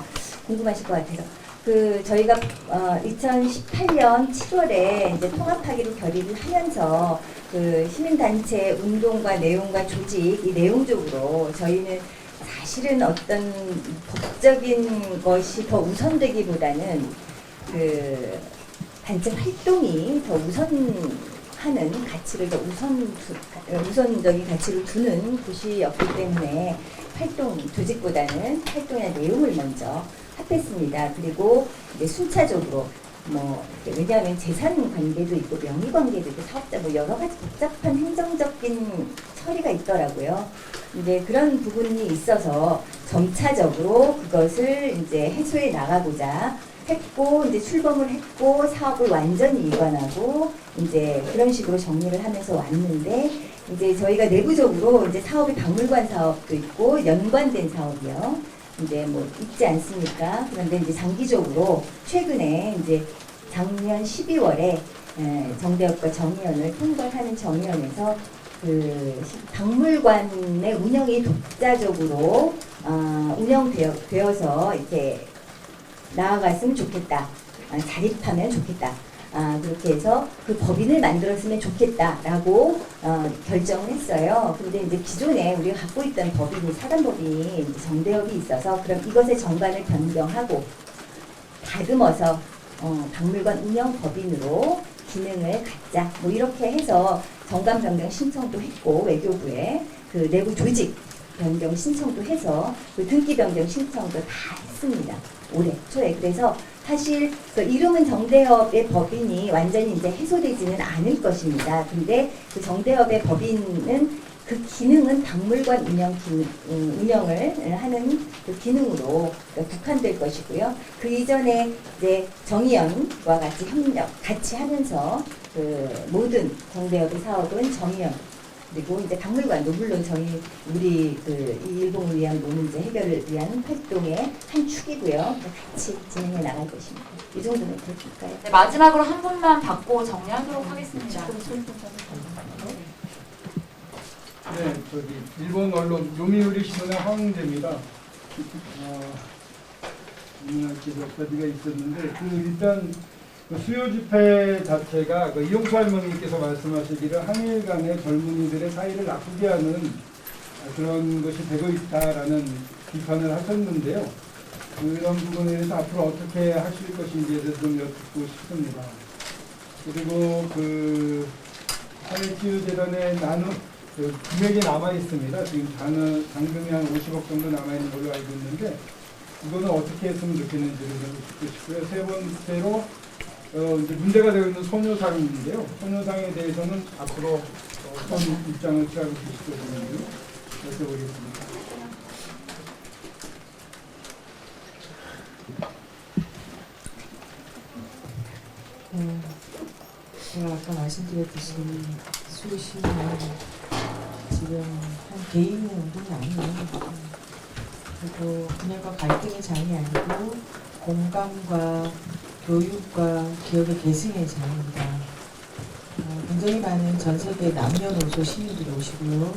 궁금하실 것 같아서. 저희가 2018년 7월에 이제 통합하기로 결의를 하면서 그 시민단체 운동과 내용과 조직 이 내용적으로 저희는 사실은 어떤 법적인 것이 더 우선되기보다는 그 단체 활동이 더 우선하는 가치를 더 우선적인 가치를 두는 곳이었기 때문에 활동 조직보다는 활동의 내용을 먼저 합했습니다. 그리고 이제 순차적으로 뭐 왜냐하면 재산 관계도 있고 명의 관계도 있고 사업자 뭐 여러 가지 복잡한 행정적인 처리가 있더라고요. 이제 그런 부분이 있어서 점차적으로 그것을 이제 해소해 나가고자 했고 이제 출범을 했고 사업을 완전히 이관하고 이제 그런 식으로 정리를 하면서 왔는데 이제 저희가 내부적으로 이제 사업이 박물관 사업도 있고 연관된 사업이요. 이제 뭐 있지 않습니까? 그런데 이제 장기적으로 최근에 이제 작년 12월에 정대협과 정의연을 통과하는 정의연에서 박물관의 운영이 독자적으로 운영되어서 이렇게 나아갔으면 좋겠다. 자립하면 좋겠다. 그렇게 해서 그 법인을 만들었으면 좋겠다라고 결정을 했어요. 근데 이제 기존에 우리가 갖고 있던 법인이 사단법인이 정대협이 있어서 그럼 이것의 정관을 변경하고 다듬어서 박물관 운영 법인으로 기능을 갖자. 뭐 이렇게 해서 정관 변경 신청도 했고 외교부에 그 내부 조직 변경 신청도 해서 그 등기 변경 신청도 다 했습니다. 올해 초에. 그래서 사실 그 이름은 정대협의 법인이 완전히 이제 해소되지는 않을 것입니다. 근데 그 정대협의 법인은 그 기능은 박물관 운영을 하는 그 기능으로 국한될 것이고요. 그 이전에 이제 정의연과 같이 같이 하면서 그 모든 정대협의 사업은 정의연 그리고 이제 박물관도 물론 우리 그 일본을 위한 문제 해결을 위한 활동의 한 축이고요. 같이 진행해 나갈 것입니다. 이 정도는 그렇을까요? 네, 마지막으로 한 분만 받고 정리하도록 하겠습니다. 네, 일본 언론 요미우리 신문의 황재입니다. 기사가 있었는데 일단 그 수요 집회 자체가 그 이용수 할머니께서 말씀하시기를 한일 간의 젊은이들의 사이를 나쁘게 하는 그런 것이 되고 있다라는 비판을 하셨는데요. 그런 부분에 대해서 앞으로 어떻게 하실 것인지에 대해서 좀 여쭙고 싶습니다. 그리고 그 한일치유재단에 그 금액이 남아 있습니다. 지금 잔금이 한 50억 정도 남아 있는 걸로 알고 있는데 이거는 어떻게 했으면 좋겠는지를 좀 듣고 싶고요. 세 번째로 이제 문제가 되고 있는 소녀상인데요. 소녀상에 대해서는 앞으로 어떤 입장을 취하고 계실 것인지 여쭤보겠습니다. 제가 아까 말씀드렸듯이 수시는 지금 한 개인의 운동이 아니에요. 그리고 분열과 갈등의 장이 아니고 공감과 교육과 기업의 계승의 장입니다. 굉장히 많은 전 세계 남녀노소 시민들이 오시고요.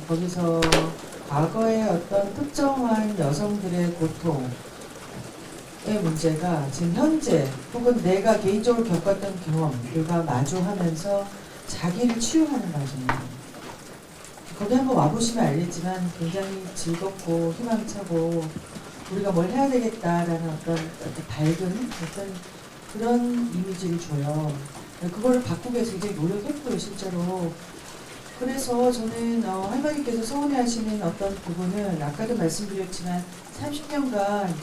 거기서 과거의 어떤 특정한 여성들의 고통의 문제가 지금 현재 혹은 내가 개인적으로 겪었던 경험들과 마주하면서 자기를 치유하는 과정이에요. 거기 한번 와보시면 알겠지만 굉장히 즐겁고 희망차고 우리가 뭘 해야 되겠다라는 어떤 밝은 어떤 그런 이미지를 줘요. 그거를 바꾸기 위해서 굉장히 노력했고요, 실제로. 그래서 저는 할머니께서 서운해하시는 어떤 부분은 아까도 말씀드렸지만 30년간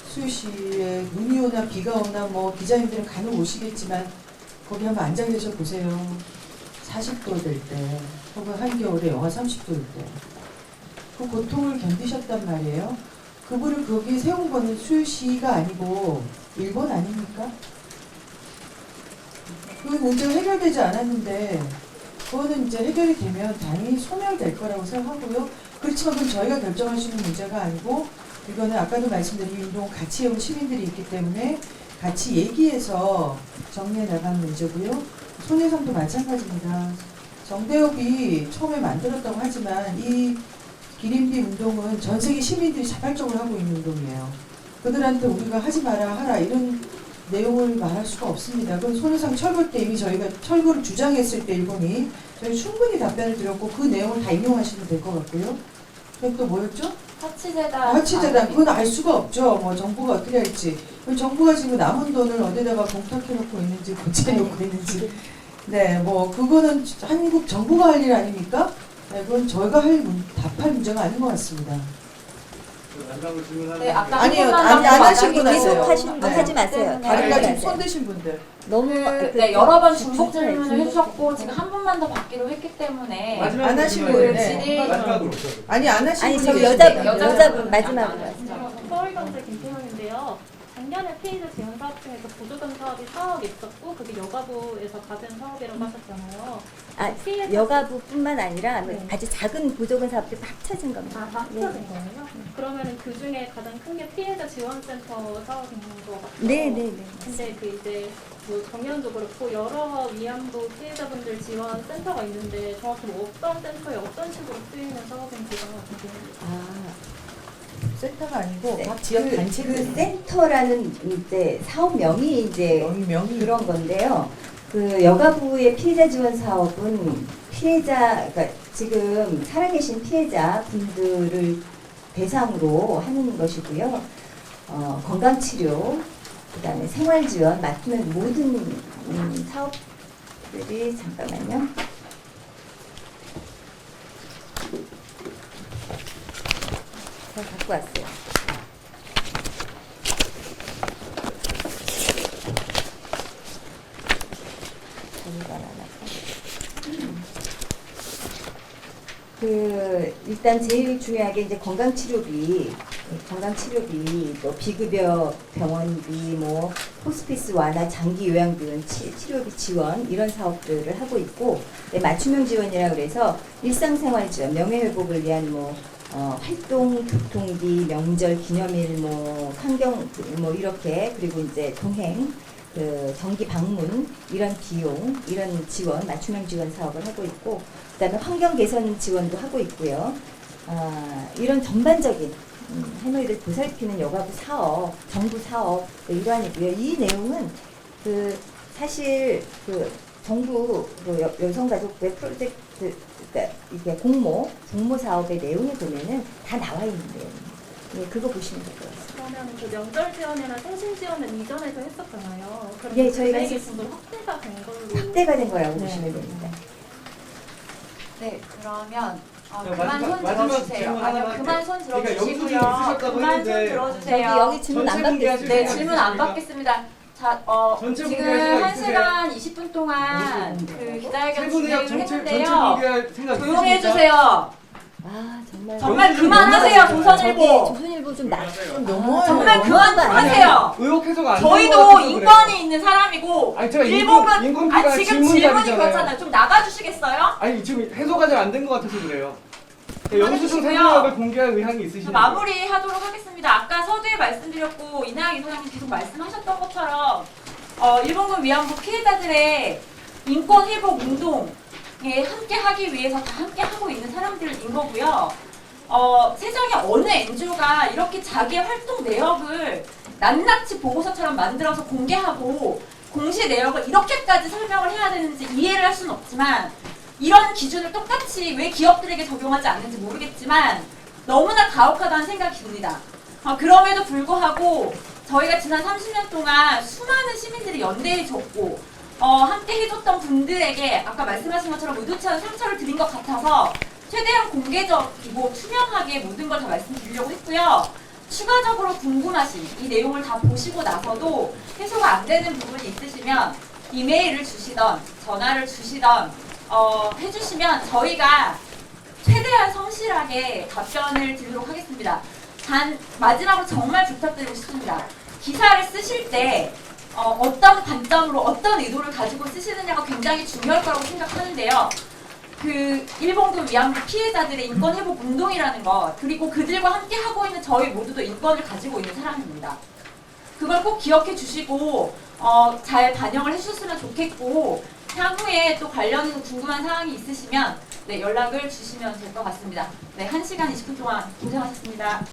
수유시에 눈이 오나 비가 오나 뭐 기자님들은 간혹 오시겠지만 거기 한번 앉아 계셔 보세요. 40도 될 때 혹은 한겨울에 영하 30도일 때 그 고통을 견디셨단 말이에요. 그분을 거기 세운 거는 수유시가 아니고 일본 아닙니까? 그 문제가 해결되지 않았는데 그거는 이제 해결이 되면 당연히 소멸될 거라고 생각하고요. 그렇지만 그건 저희가 결정할 수 있는 문제가 아니고 이거는 아까도 말씀드린 이 운동 같이 해온 시민들이 있기 때문에 같이 얘기해서 정리해 나가는 문제고요. 소녀상도 마찬가지입니다. 정대협이 처음에 만들었다고 하지만 이 기린비 운동은 전 세계 시민들이 자발적으로 하고 있는 운동이에요. 그들한테 우리가 하지 마라 하라 이런 내용을 말할 수가 없습니다. 그건 소녀상 철거 때 이미 저희가 철거를 주장했을 때 일본이 저희 충분히 답변을 드렸고 그 내용을 다 인용하시면 될 것 같고요. 그럼 또 뭐였죠? 하치재단 그건 알 수가 없죠. 뭐 정부가 어떻게 할지. 정부가 지금 남은 돈을 어디다가 공탁해놓고 있는지 고쳐놓고 있는지. 네, 뭐 그거는 한국 정부가 할 일 아닙니까? 네, 그건 저희가 답할 문제가 아닌 것 같습니다. 마지막으로 질문하는 네, 아까 아니요, 안 하신 분 계속 하세요. 하신 분 하지 마세요. 다리가 지금 손 드신 분들. 너무 네, 여러 번 중복 질문을 해주셨고 지금 한 분만 더 받기로 했기 때문에 안 하신 분. 네. 마지막으로. 안 하신 아니 분. 저기 여자분 마지막으로 하세요. 서울경제 김태형인데요. 작년 작년에 피해자 지원 사업 중에서 보조금 사업이 사업이 있었고 그게 여가부에서 받은 사업이라고 하셨잖아요. 아, 피해자 여가부뿐만 아니라 네. 아주 작은 보조금 사업들 다 합쳐진 겁니다. 다 합쳐진 거예요? 그러면은 그 중에 가장 큰 게 피해자 지원센터 사업인 것 같아요. 네, 네, 네. 근데 그 이제 뭐 정의원도 그렇고 여러 위안부 피해자분들 지원 센터가 있는데 정확히 뭐 어떤 센터에 어떤 식으로 쓰이는 사업인지가 궁금해요. 아, 센터가 아니고 네. 각 지역 그 단체들 센터라는 이제 사업명이 이제 그런 건데요. 그 여가부의 피해자 지원 사업은 그러니까 지금 살아계신 피해자 분들을 대상으로 하는 것이고요. 건강치료, 그다음에 생활지원 맡는 모든 사업들이 잠깐만요. 제가 갖고 왔어요. 일단 제일 중요하게 이제 건강치료비, 또 비급여 병원비, 뭐 호스피스 완화, 장기 요양비 등 치료비 지원 이런 사업들을 하고 있고, 네, 맞춤형 지원이라 그래서 일상생활 지원, 명예회복을 위한 뭐 활동, 교통비, 명절, 기념일, 뭐 환경, 뭐 이렇게, 그리고 이제 동행, 그 정기 방문 이런 비용, 이런 지원, 맞춤형 지원 사업을 하고 있고, 그다음에 환경 개선 지원도 하고 있고요. 이런 전반적인 할머니들 보살피는 여가부 사업, 정부 사업 일환이고요. 이 내용은 그 사실 그 정부 그 여성가족부의 프로젝트, 그러니까 이게 공모 사업의 내용에 보면은 다 나와 있는 내용입니다. 네, 그거 보시면 될 것 같습니다. 그러면 그 명절 지원이나 생신 지원은 이전에도 했었잖아요. 그럼 예, 저희가 금액이 했었습니다. 좀 확대가 된 걸로. 확대가 된 거라고 보시면 됩니다. 네, 그러면 자, 그만 손 마지막 들어주세요. 질문 아니요, 하나만 그만 손 그러니까 들어주시고요. 있으셨다고 그만 손 했는데 들어주세요. 여기 질문 안 받겠습니다. 네, 질문 안 받겠습니다. 자, 전체 지금 공개할 생각 1시간 20분 동안 그 기자회견 세 분의 진행을 전체 했는데요. 공개할 생각 조용히 있으십니까? 해주세요. 정말 그만하세요, 조선일보. 조선일보 좀 너무해요. 정말 그만 좀 하세요. 의혹 해소가 안 저희도 인권이 있는 사람이고 아니, 제가 일본은 인권기관 지금 질문이 질문자리잖아요. 그렇잖아요. 좀 나가주시겠어요? 아니 지금 해소가 잘 안 된 것 같아서 그래요. 영수증 해주시고요. 생략을 공개할 의향이 있으신가요? 마무리하도록 하겠습니다. 아까 서두에 말씀드렸고 이나영 이사장님 계속 말씀하셨던 것처럼 일본군 위안부 피해자들의 인권 회복 운동에 함께 하기 위해서 다 함께 하고 있는 사람들인 거고요. 세상에 어느 NGO가 이렇게 자기의 활동 내역을 낱낱이 보고서처럼 만들어서 공개하고 공시 내역을 이렇게까지 설명을 해야 되는지 이해를 할 수는 없지만, 이런 기준을 똑같이 왜 기업들에게 적용하지 않는지 모르겠지만 너무나 가혹하다는 생각이 듭니다. 그럼에도 불구하고 저희가 지난 30년 동안 수많은 시민들이 연대해줬고 함께 해줬던 분들에게 아까 말씀하신 것처럼 의도치 않은 상처를 드린 것 같아서 최대한 공개적이고 투명하게 모든 걸 다 말씀드리려고 했고요. 추가적으로 궁금하신 이 내용을 다 보시고 나서도 해소가 안 되는 부분이 있으시면 이메일을 주시던 전화를 주시던 해주시면 저희가 최대한 성실하게 답변을 드리도록 하겠습니다. 단 마지막으로 정말 부탁드리고 싶습니다. 기사를 쓰실 때 어떤 관점으로 어떤 의도를 가지고 쓰시느냐가 굉장히 중요할 거라고 생각하는데요. 그 일본군 위안부 피해자들의 인권 회복 운동이라는 것, 그리고 그들과 함께 하고 있는 저희 모두도 인권을 가지고 있는 사람입니다. 그걸 꼭 기억해 주시고 잘 반영을 해주셨으면 좋겠고, 향후에 또 관련해서 궁금한 사항이 있으시면 네, 연락을 주시면 될 것 같습니다. 네, 1시간 20분 동안 고생하셨습니다.